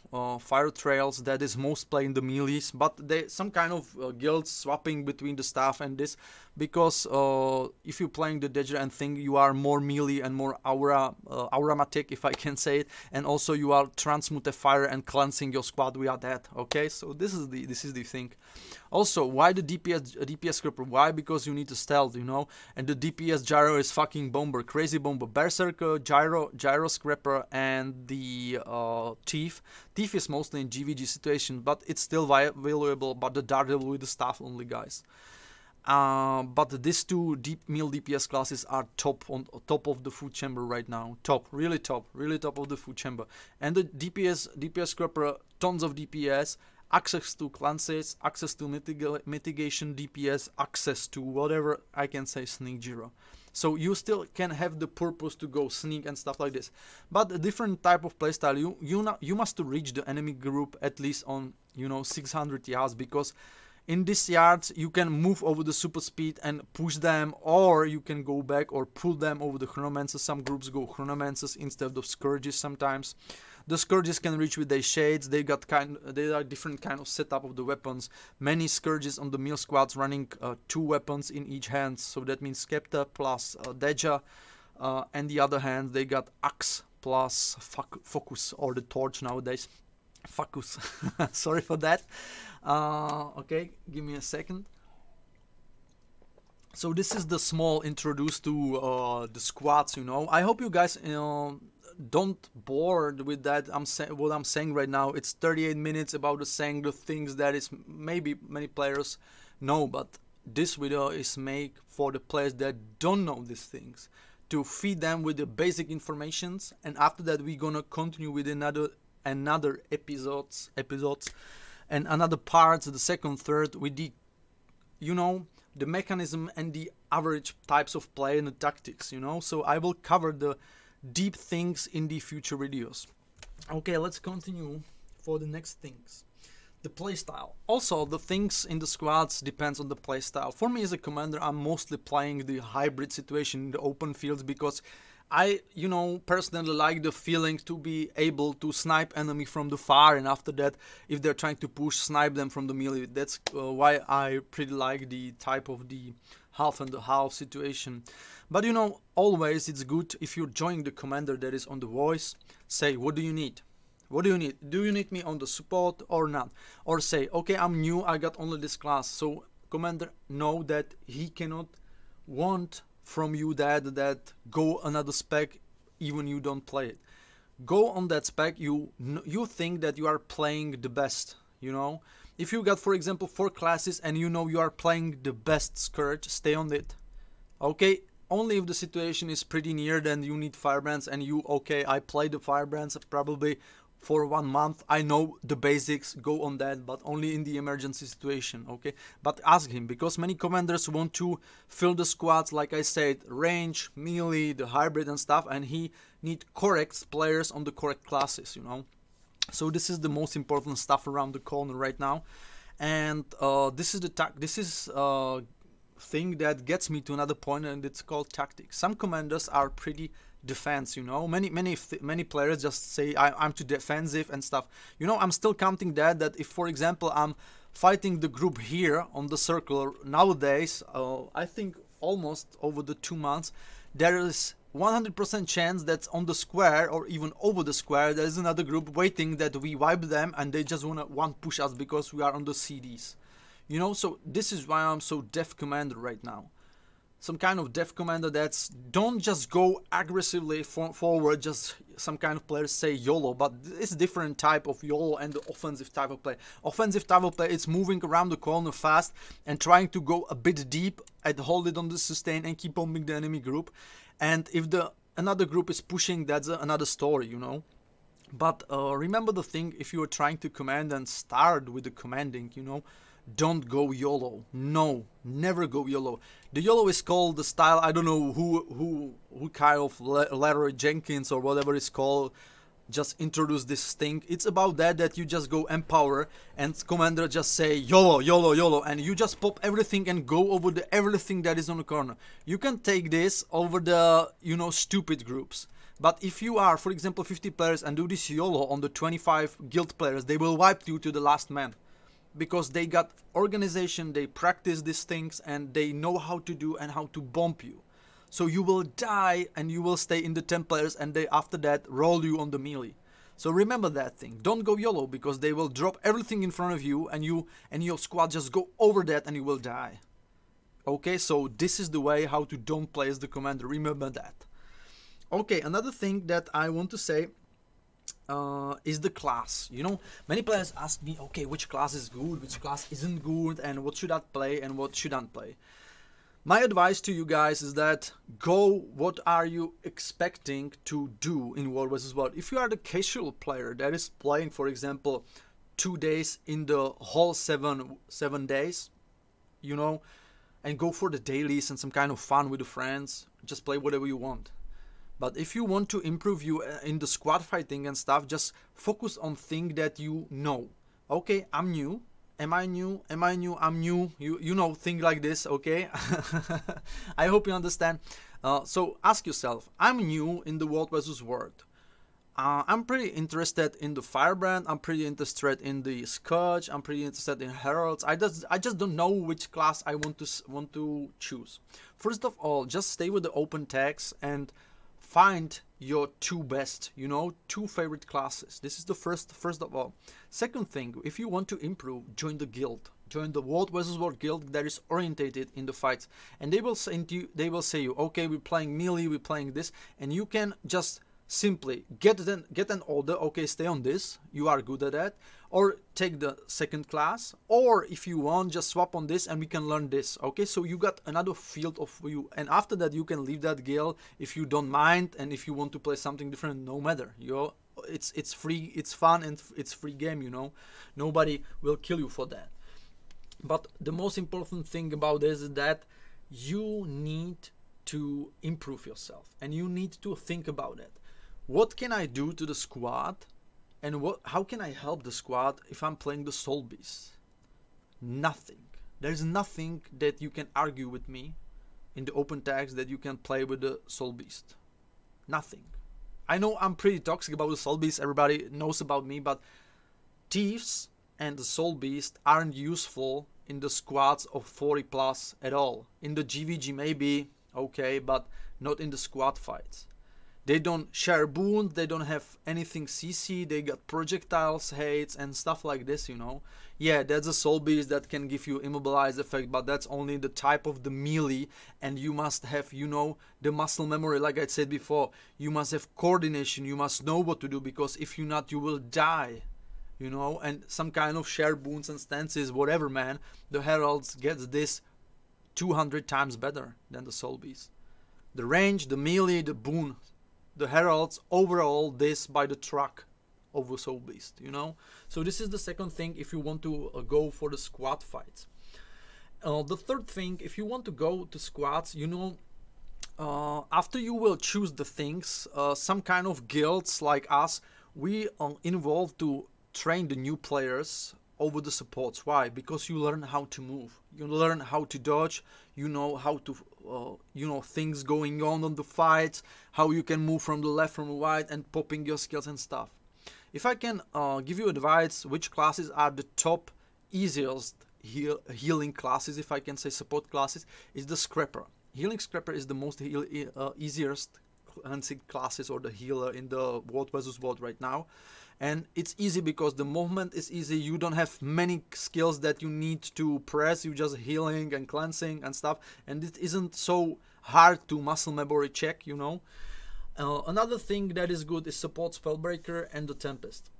trails. That is most play in the melees, but they some kind of guilds swapping between the staff and this, because if you're playing the Dagger and thing, you are more melee and more auramatic, if I can say it, and also you are transmute fire and cleansing your squad via that. Okay, so this is the thing. Also, why the DPS Scrapper? Why? Because you need to stealth, you know, and the DPS Gyro is fucking bomber, crazy bomber. Berserker, Gyro Scrapper, and the Thief. Thief is mostly in GVG situation, but it's still valuable. But the Daredevil with the staff only, guys. But these 2 melee DPS classes are top of the food chamber right now. Really top of the food chamber. And the DPS Scrapper, tons of DPS. Access to cleanses, access to mitigation DPS, access to whatever I can say sneak Gyro. So you still can have the purpose to go sneak and stuff like this. But a different type of playstyle, you must reach the enemy group at least on, you know, 600 yards, because in these yards you can move over the super speed and push them, or you can go back or pull them over the Chronomancers. Some groups go Chronomancers instead of Scourges sometimes. The Scourges can reach with their shades. They are different kind of setup of the weapons. Many Scourges on the meal squads running 2 weapons in each hand. So that means Scepter plus Dagger. And the other hand, they got Axe plus Focus, or the Torch nowadays. Focus. Sorry for that. Okay, give me a second. So this is the small introduce to the squads, you know. I hope you guys, you know, don't bored with that. What I'm saying right now. It's 38 minutes about saying the things that is maybe many players know, but this video is made for the players that don't know these things, to feed them with the basic informations. And after that we're gonna continue with another episodes and another parts, the second, third, with the, you know, the mechanism and the average types of play and the tactics, you know. So I will cover the deep things in the future videos. Okay, let's continue for the next things. The playstyle. Also, the things in the squads depends on the playstyle. For me as a commander, I'm mostly playing the hybrid situation in the open fields, because I, you know, personally like the feeling to be able to snipe enemy from the far, and after that, if they're trying to push, snipe them from the melee. That's why I pretty like the type of the half and half situation. But you know, always it's good if you're joining the commander that is on the voice, say, what do you need? What do you need? Do you need me on the support or not? Or say, okay, I'm new, I got only this class. So commander know that he cannot want from you that go another spec even you don't play it. Go on that spec you think that you are playing the best, you know. If you got, for example, 4 classes and you know you are playing the best Scourge, stay on it. Okay, only if the situation is pretty near, then you need Firebrands, and you, okay, I play the Firebrands probably for 1 month, I know the basics, go on that, but only in the emergency situation, okay? But ask him, because many commanders want to fill the squads, like I said, range, melee, the hybrid and stuff, and he need correct players on the correct classes, you know? So this is the most important stuff around the corner right now, and this is the thing that gets me to another point, and it's called tactics. Some commanders are pretty defense, you know. Many players just say I'm too defensive and stuff. You know, I'm still counting that if, for example, I'm fighting the group here on the circle nowadays, I think almost over the 2 months, there is 100% chance that on the square or even over the square there is another group waiting that we wipe them, and they just want push us because we are on the CDs, you know. So this is why I'm so def commander right now. Some kind of def commander that's don't just go aggressively forward, just some kind of players say YOLO, but it's different type of YOLO and the offensive type of play. Offensive type of play, it's moving around the corner fast and trying to go a bit deep and hold it on the sustain and keep bombing the enemy group. And if another group is pushing, that's another story, you know. But remember the thing, if you are trying to command and start with the commanding, you know, don't go YOLO. No, never go YOLO. The YOLO is called the style, I don't know who kind of Larry Jenkins or whatever it's called just introduced this thing. It's about that you just go empower and commander just say YOLO, YOLO, YOLO, and you just pop everything and go over the everything that is on the corner. You can take this over the, you know, stupid groups. But if you are, for example, 50 players and do this YOLO on the 25 guild players, they will wipe you to the last man. Because they got organization, they practice these things, and they know how to do and how to bomb you. So you will die and you will stay in the 10 players, and they after that roll you on the melee. So remember that thing. Don't go YOLO, because they will drop everything in front of you, and you and your squad just go over that and you will die. Okay, so this is the way how to don't play as the commander. Remember that. Okay, another thing that I want to say is the class. You know, many players ask me, okay, which class is good, which class isn't good, and what should I play and what shouldn't play. My advice to you guys is that go what are you expecting to do in World vs. World. If you are the casual player that is playing, for example, 2 days in the whole seven days, you know, and go for the dailies and some kind of fun with the friends, just play whatever you want. But if you want to improve you in the squad fighting and stuff, just focus on things that you know. Okay, I'm new. Am I new? Am I new? I'm new. You know, things like this, okay? I hope you understand. So ask yourself, I'm new in the World vs. World. I'm pretty interested in the Firebrand. I'm pretty interested in the Scourge. I'm pretty interested in Heralds. I just don't know which class I want to choose. First of all, just stay with the open tags and find your 2 best, you know, 2 favorite classes. This is the first of all. Second thing, if you want to improve, join the guild. Join the World vs. World guild that is orientated in the fights, and they will say to you, okay, we're playing melee, we're playing this, and you can just simply get an order. Okay, stay on this, you are good at that, or take the second class, or if you want, just swap on this and we can learn this. Okay, so you got another field of you, and after that you can leave that guild if you don't mind, and if you want to play something different, no matter. It's free, it's fun, and it's free game, you know. Nobody will kill you for that. But the most important thing about this is that you need to improve yourself, and you need to think about it. What can I do to the squad, and how can I help the squad if I'm playing the Soul Beast? Nothing. There's nothing that you can argue with me in the open tags that you can play with the Soul Beast. Nothing. I know I'm pretty toxic about the Soul Beast, everybody knows about me, but Thieves and the Soul Beast aren't useful in the squads of 40 plus at all. In the GVG maybe, okay, but not in the squad fights. They don't share boons, they don't have anything CC, they got projectiles, hates and stuff like this, you know. Yeah, that's a Soul Beast that can give you immobilize effect, but that's only the type of the melee, and you must have, you know, the muscle memory, like I said before. You must have coordination, you must know what to do, because if you not, you will die, you know. And some kind of share boons and stances, whatever, man. The Heralds gets this 200 times better than the Soul Beast. The range, the melee, the boon. The Heralds overall this by the truck of a Soul Beast, you know. So this is the second thing if you want to go for the squad fights. The third thing, if you want to go to squads, you know, after you will choose the things, some kind of guilds like us, we are involved to train the new players over the supports. Why? Because you learn how to move, you learn how to dodge, you know how to you know, things going on the fights, how you can move from the left, from the right, and popping your skills and stuff. If I can give you advice which classes are the top easiest healing classes, if I can say support classes, is the Scrapper. Healing Scrapper is the most easiest classes or the healer in the World vs World right now. And it's easy because the movement is easy, you don't have many skills that you need to press, you just healing and cleansing and stuff, and it isn't so hard to muscle memory check, you know. Another thing that is good is support Spellbreaker and the Tempest.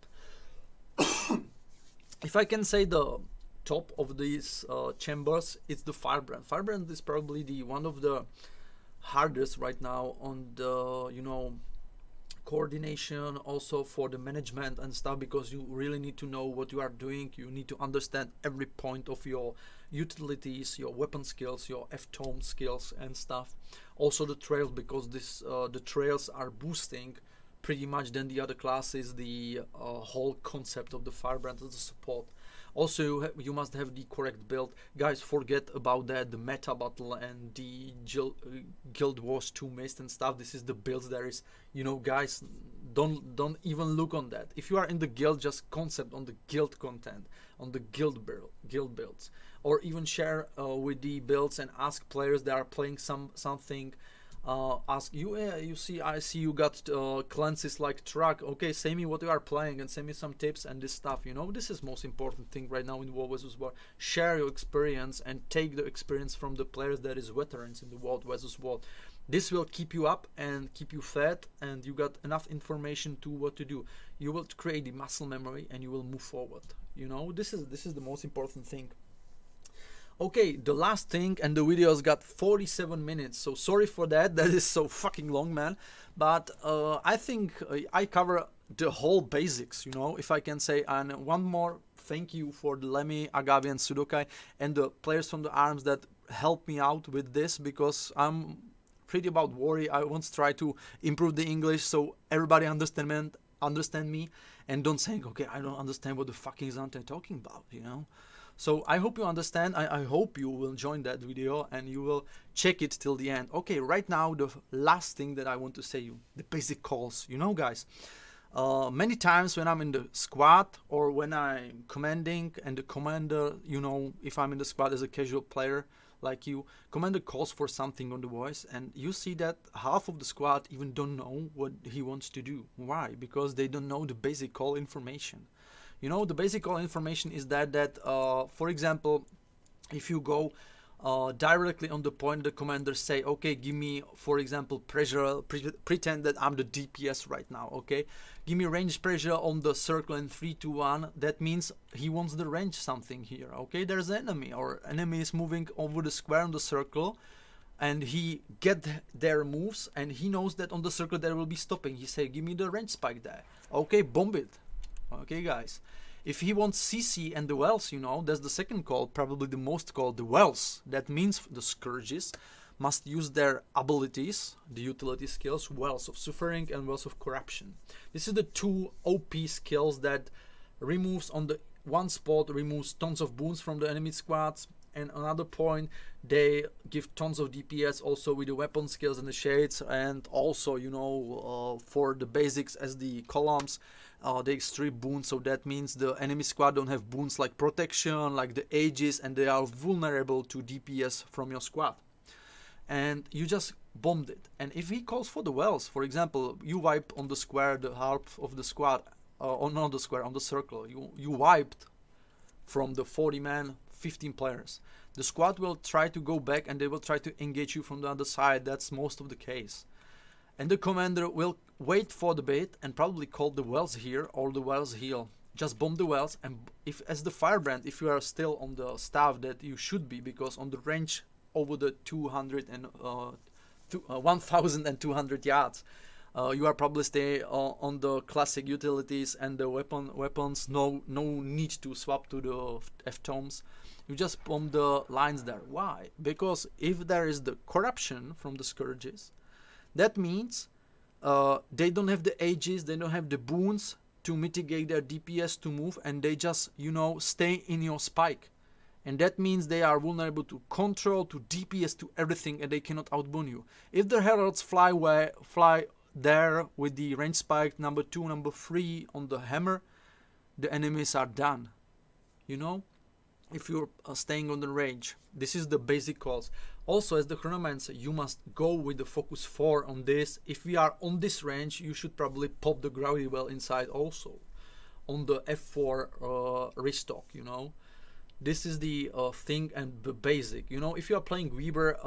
If I can say the top of these chambers, it's the Firebrand. Firebrand is probably the one of the hardest right now on the, you know, coordination, also for the management and stuff, because you really need to know what you are doing. You need to understand every point of your utilities, your weapon skills, your F-tome skills and stuff. Also the trails, because this the trails are boosting pretty much than the other classes the whole concept of the Firebrand as a support. Also you must have the correct build. Guys, forget about that, the meta battle and the Guild Wars 2 mist and stuff. This is the builds there is, you know, guys, don't even look on that. If you are in the guild, just concept on the guild content, on the guild builds, or even share with the builds and ask players that are playing something. Ask you, you see, I see you got cleanses like truck. Okay, say me what you are playing and send me some tips and this stuff. You know, this is most important thing right now in World vs World. Share your experience and take the experience from the players that is veterans in the World vs World. This will keep you up and keep you fed, and you got enough information to what to do. You will create the muscle memory and you will move forward. You know, this is the most important thing. Okay, the last thing, and the video's got 47 minutes, so sorry for that, that is so fucking long, man. But I think I cover the whole basics, you know, if I can say. And one more thank you for the Lemmy, Agavi and Sudokai and the players from the ARMS that helped me out with this, because I'm pretty about worry. I want to try to improve the English so everybody understand me and don't say, okay, I don't understand what the fucking is Ante talking about, you know. So I hope you understand. I hope you will join that video and you will check it till the end. Okay, right now the last thing that I want to say you, the basic calls. You know, guys, many times when I'm in the squad or when I'm commanding and the commander, you know, if I'm in the squad as a casual player like you, commander calls for something on the voice, and you see that half of the squad even don't know what he wants to do. Why? Because they don't know the basic call information. You know, the basic call information is that for example, if you go directly on the point, the commander say, okay, give me, for example, pressure, pretend that I'm the DPS right now, okay? Give me range pressure on the circle in 3, 2, 1. That means he wants the range something here, okay? There's an enemy, or enemy is moving over the square on the circle, and he get their moves, and he knows that on the circle there will be stopping. He say, give me the range spike there. Okay, bomb it. Okay, guys. If he wants CC and the wells, you know, that's the second call, probably the most called, the wells. That means the Scourges must use their abilities, the utility skills, wells of suffering and wells of corruption. This is the two OP skills that removes on the one spot, removes tons of boons from the enemy squads, and another point, they give tons of DPS also with the weapon skills and the shades, and also, you know, for the basics as the columns, they strip boons, so that means the enemy squad don't have boons like protection, like the aegis, and they are vulnerable to DPS from your squad. And you just bombed it. And if he calls for the wells, for example, you wipe on the square the half of the squad, not the square, on the circle, you wiped from the 40 man 15 players. The squad will try to go back and they will try to engage you from the other side. That's most of the case. And the commander will wait for the bait and probably call the wells here or the wells heal. Just bomb the wells, and if as the firebrand, if you are still on the staff, that you should be, because on the range over the 1,200 yards, you are probably stay on the classic utilities and the weapons. No need to swap to the F-tomes. You just bomb the lines there. Why? Because if there is the corruption from the scourges, that means they don't have the ages, they don't have the boons to mitigate their DPS to move, and they just, you know, stay in your spike. And that means they are vulnerable to control, to DPS, to everything, and they cannot outboon you. If the heralds fly there with the range spike number 2, number 3 on the hammer, the enemies are done. You know, if you're staying on the range, this is the basic calls. Also, as the chronomancer, you must go with the focus 4 on this. If we are on this range, you should probably pop the gravity well inside also on the F4 restock, you know. This is the thing and the basic. You know, if you are playing Weber,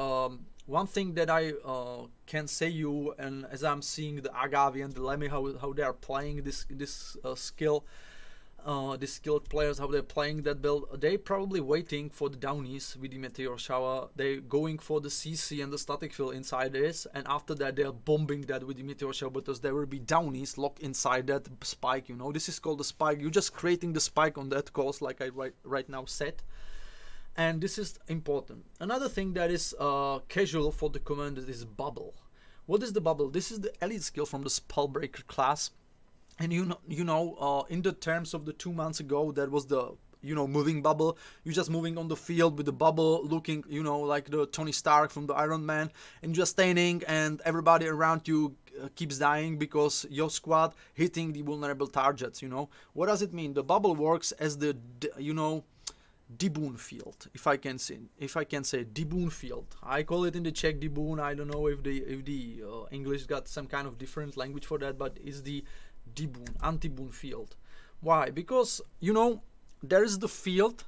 one thing that I can say you, and as I'm seeing the Agavi and the Lemmy, how they are playing this skill, these skilled players, how they're playing that build, they probably waiting for the downies with the meteor shower. They're going for the CC and the static fill inside this, and after that they're bombing that with the meteor shower, because there will be downies locked inside that spike. You know, this is called the spike. You're just creating the spike on that course, like I right now said. And this is important. Another thing that is casual for the commanders is bubble. What is the bubble? This is the elite skill from the Spellbreaker class. And you know, in the terms of the 2 months ago, that was the, you know, moving bubble. You're just moving on the field with the bubble, looking, you know, like the Tony Stark from the Iron Man, and just standing, and everybody around you keeps dying because your squad hitting the vulnerable targets. You know, what does it mean? The bubble works as the, you know, deboon field, if I can say deboon field. I call it in the Czech deboon. I don't know if the English got some kind of different language for that, but it's the deboon, anti-boon field. Why? Because, you know, there is the field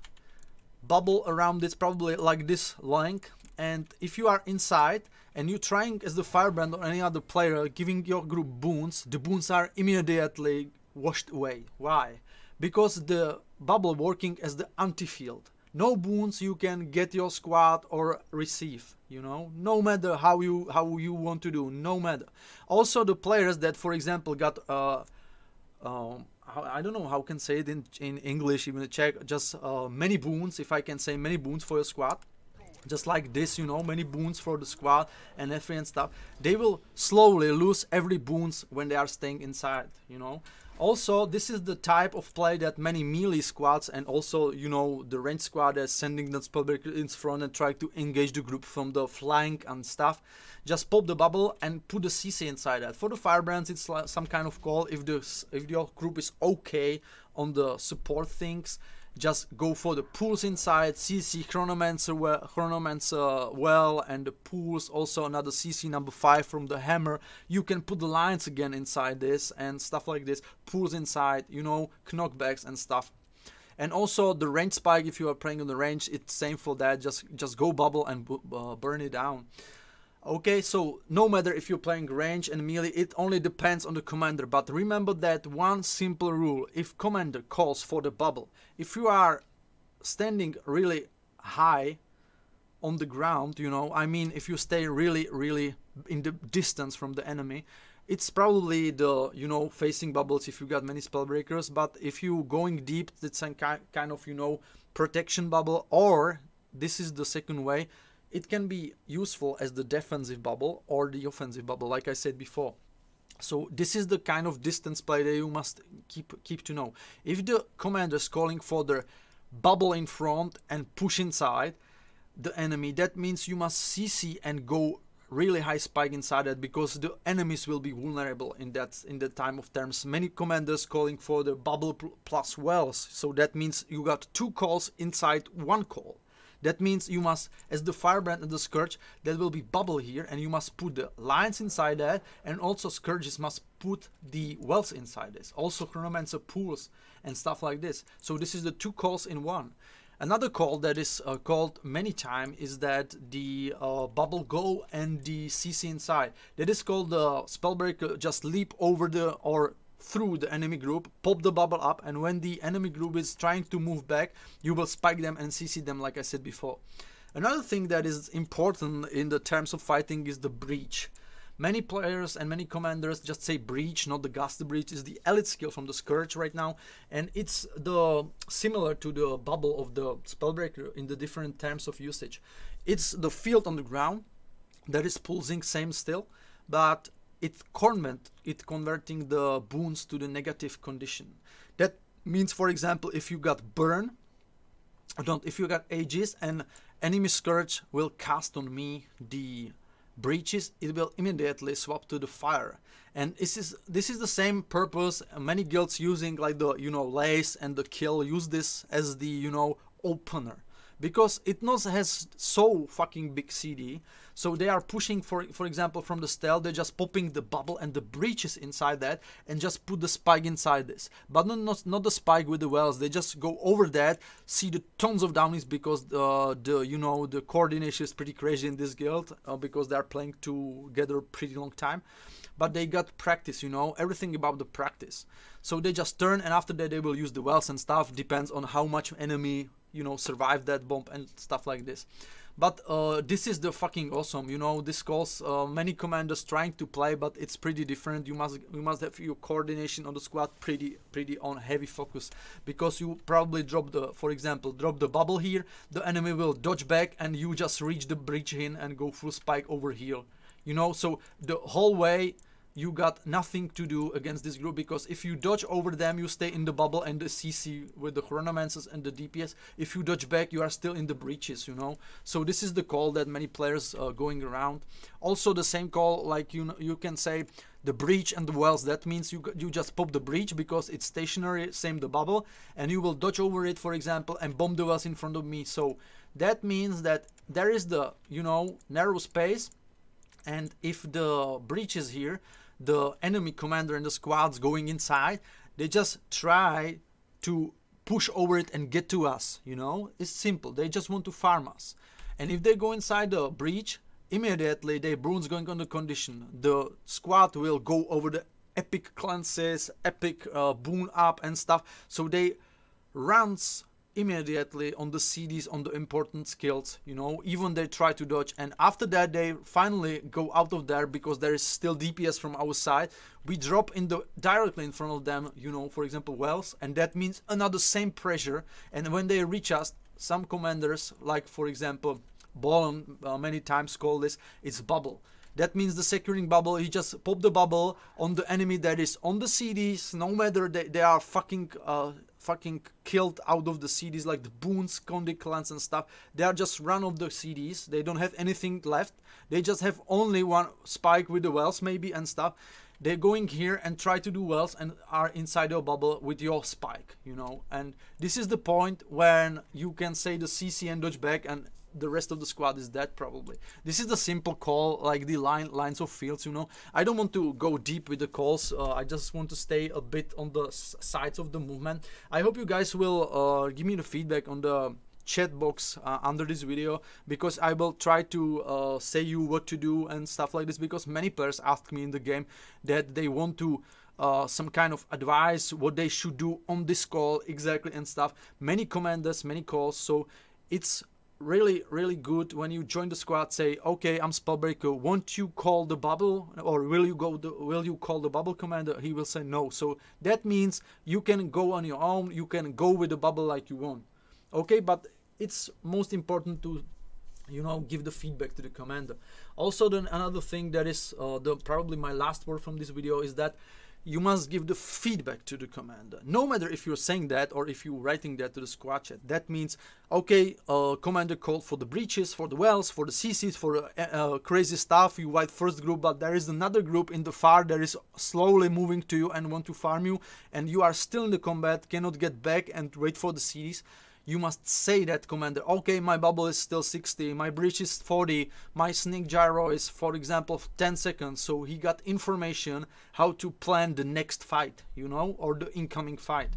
bubble around it, probably like this length, and if you are inside and you're trying as the firebrand or any other player giving your group boons, the boons are immediately washed away. Why? Because the bubble working as the anti-field. No boons you can get your squad or receive, you know, no matter how you want to do, no matter. Also the players that, for example, got I don't know how I can say it in English, even in Czech, just many boons, if I can say many boons for your squad, just like this, you know, many boons for the squad and FA and stuff, they will slowly lose every boons when they are staying inside, you know. Also, this is the type of play that many melee squads and also, you know, the range squad is sending the Spellbreaker in front and try to engage the group from the flank and stuff. Just pop the bubble and put the CC inside that. For the firebrands, it's like some kind of call. If your group is okay on the support things, just go for the pools inside, CC, Chronomancer well, and the pools, also another CC number 5 from the hammer. You can put the lines again inside this and stuff like this, pools inside, you know, knockbacks and stuff. And also the range spike, if you are playing on the range, it's same for that, just go bubble and burn it down. Okay, so no matter if you're playing range and melee, it only depends on the commander. But remember that one simple rule: if commander calls for the bubble, if you are standing really high on the ground, you know, I mean, if you stay really in the distance from the enemy, it's probably the, you know, facing bubbles if you got many spellbreakers. But if you going deep, it's some kind of, you know, protection bubble, or this is the second way. It can be useful as the defensive bubble or the offensive bubble, like I said before. So this is the kind of distance play that you must keep to know. If the commander is calling for the bubble in front and push inside, the enemy, that means you must CC and go really high spike inside that, because the enemies will be vulnerable in the time of terms. Many commanders calling for the bubble plus wells, so that means you got 2 calls inside 1 call. That means you must, as the Firebrand and the Scourge, there will be bubble here, and you must put the lines inside that, and also Scourges must put the wells inside this. Also Chronomancer pools and stuff like this. So this is the 2 calls in 1. Another call that is called many times is that the bubble go and the CC inside. That is called the Spellbreaker just leap over the or through the enemy group, pop the bubble up, and when the enemy group is trying to move back, you will spike them and CC them like I said before. Another thing that is important in the terms of fighting is the breach. Many players and many commanders just say breach, not the gust. The breach is the elite skill from the Scourge right now, and it's the similar to the bubble of the Spellbreaker in the different terms of usage. It's the field on the ground that is pulsing same still, but it converting the boons to the negative condition. That means, for example, if you got burn, if you got aegis and enemy Scourge will cast on me the breaches, it will immediately swap to the fire. And this is the same purpose many guilds using, like the lace and the kill, use this as the opener, because it not has so fucking big CD. So they are pushing, for example, from the stealth, they're just popping the bubble and the breaches inside that and just put the spike inside this. But not the spike with the wells, they just go over that, see the tons of downies, because the coordination is pretty crazy in this guild, because they are playing together pretty long time. But they got practice, everything about the practice. So they just turn, and after that they will use the wells and stuff, depends on how much enemy survive that bomb and stuff like this. But this is the fucking awesome, this calls many commanders trying to play, but it's pretty different. You must have your coordination on the squad pretty on heavy focus, because you probably drop the bubble here, the enemy will dodge back, and you just reach the breach in and go full spike over here. So the whole way you got nothing to do against this group, because if you dodge over them, you stay in the bubble and the CC with the Chronomancers and the DPS. If you dodge back, you are still in the breaches, So this is the call that many players are going around. Also the same call, like you can say the breach and the wells. That means you just pop the breach because it's stationary, same the bubble, and you will dodge over it, for example, and bomb the wells in front of me. So that means that there is the narrow space, and if the breach is here, the enemy commander and the squads going inside, they just try to push over it and get to us, It's simple. They just want to farm us. And if they go inside the breach, immediately their boons going on the condition. The squad will go over the epic cleanses, epic boon up and stuff. So they runs immediately on the CDs, on the important skills, even they try to dodge, and after that they finally go out of there, because there is still DPS from our side. We drop directly in front of them, for example wells, and that means another same pressure. And when they reach us, some commanders, like for example Ballon, many times call this, it's bubble. That means the securing bubble, he just pop the bubble on the enemy that is on the CDs, no matter they are fucking killed out of the CDs, like the boons, Conde clans and stuff. They are just run off the CDs, they don't have anything left, they just have only one spike with the wells maybe and stuff. They're going here and try to do wells and are inside your bubble with your spike, and this is the point when you can say the CC and dodge back, and the rest of the squad is dead probably. This is the simple call, like the lines of fields, I don't want to go deep with the calls, I just want to stay a bit on the sides of the movement. I hope you guys will give me the feedback on the chat box under this video, because I will try to say you what to do and stuff like this, because many players ask me in the game that they want to some kind of advice what they should do on this call exactly and stuff. Many commanders, many calls, so it's really good when you join the squad, say, okay, I'm Spellbreaker, won't you call the bubble, or will you call the bubble commander? He will say no. So that means you can go on your own, you can go with the bubble like you want. Okay, but it's most important to give the feedback to the commander. Also, then another thing that is probably my last word from this video is that you must give the feedback to the commander. No matter if you're saying that or if you're writing that to the squad chat. That means, okay, commander called for the breaches, for the wells, for the CCs, for crazy stuff. You write first group, but there is another group in the far that is slowly moving to you and want to farm you, and you are still in the combat, cannot get back and wait for the CDs. You must say that, commander, okay, my bubble is still 60, my breach is 40, my sneak gyro is, for example, 10 seconds, so he got information how to plan the next fight, you know, or the incoming fight.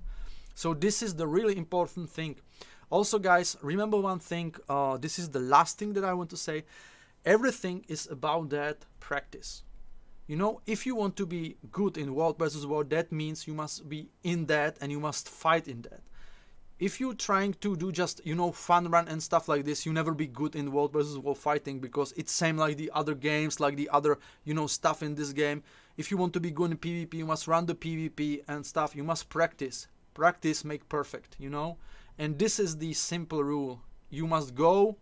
So this is the really important thing. Also, guys, remember one thing, this is the last thing that I want to say. Everything is about that practice. You know, if you want to be good in World versus World, that means you must be in that and you must fight in that. If you're trying to do just, you know, fun run and stuff like this, you never be good in World versus World fighting, because it's same like the other games, like the other, you know, stuff in this game. If you want to be good in PvP, you must run the PvP and stuff. You must practice. Practice make perfect, you know. And this is the simple rule. You must go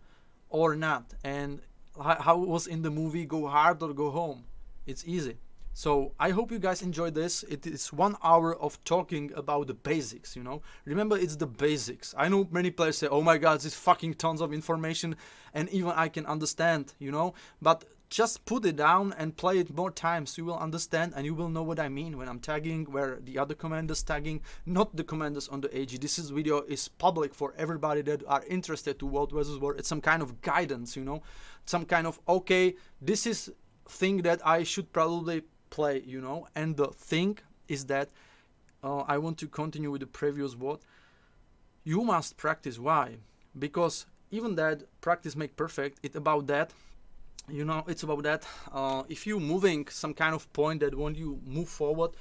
or not. And how it was in the movie, go hard or go home. It's easy. So I hope you guys enjoyed this. It is 1 hour of talking about the basics, you know. Remember, it's the basics. I know many players say, oh my god, this fucking tons of information, and even I can understand, you know. But just put it down and play it more times. You will understand and you will know what I mean when I'm tagging, where the other commanders tagging, not the commanders on the AG. This video is public for everybody that are interested to World versus World. It's some kind of guidance, you know. Some kind of, okay, this is thing that I should probably play, you know. And the thing is that I want to continue with the previous word. You must practice. Why? Because even that practice make perfect. It's about that, you know. It's about that. If you moving some kind of point that when you move forward,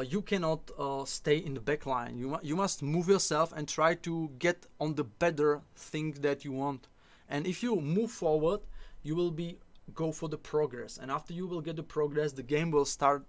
you cannot stay in the back line. You must move yourself and try to get on the better thing that you want. And if you move forward, you will go for the progress, and after you will get the progress, the game will start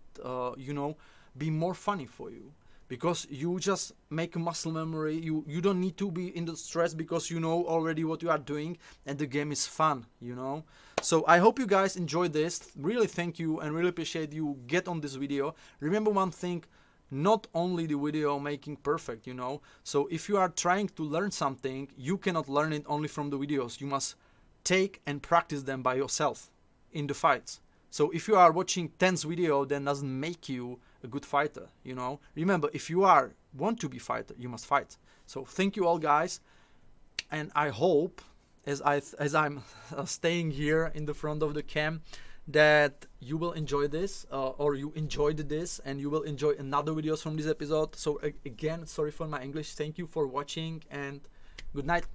you know, be more funny for you, because you just make a muscle memory. You don't need to be in the stress, because you know already what you are doing, and the game is fun, you know. So I hope you guys enjoyed this. Really thank you and really appreciate you get on this video. Remember one thing, not only the video making perfect, you know. So if you are trying to learn something, you cannot learn it only from the videos. You must take and practice them by yourself in the fights. So if you are watching 10's video, then doesn't make you a good fighter, you know. Remember, if you want to be fighter, you must fight. So thank you all, guys, and I hope, as I'm staying here in the front of the cam, that you will enjoy this, or you enjoyed this, and you will enjoy another videos from this episode. So again, sorry for my English. Thank you for watching, and good night.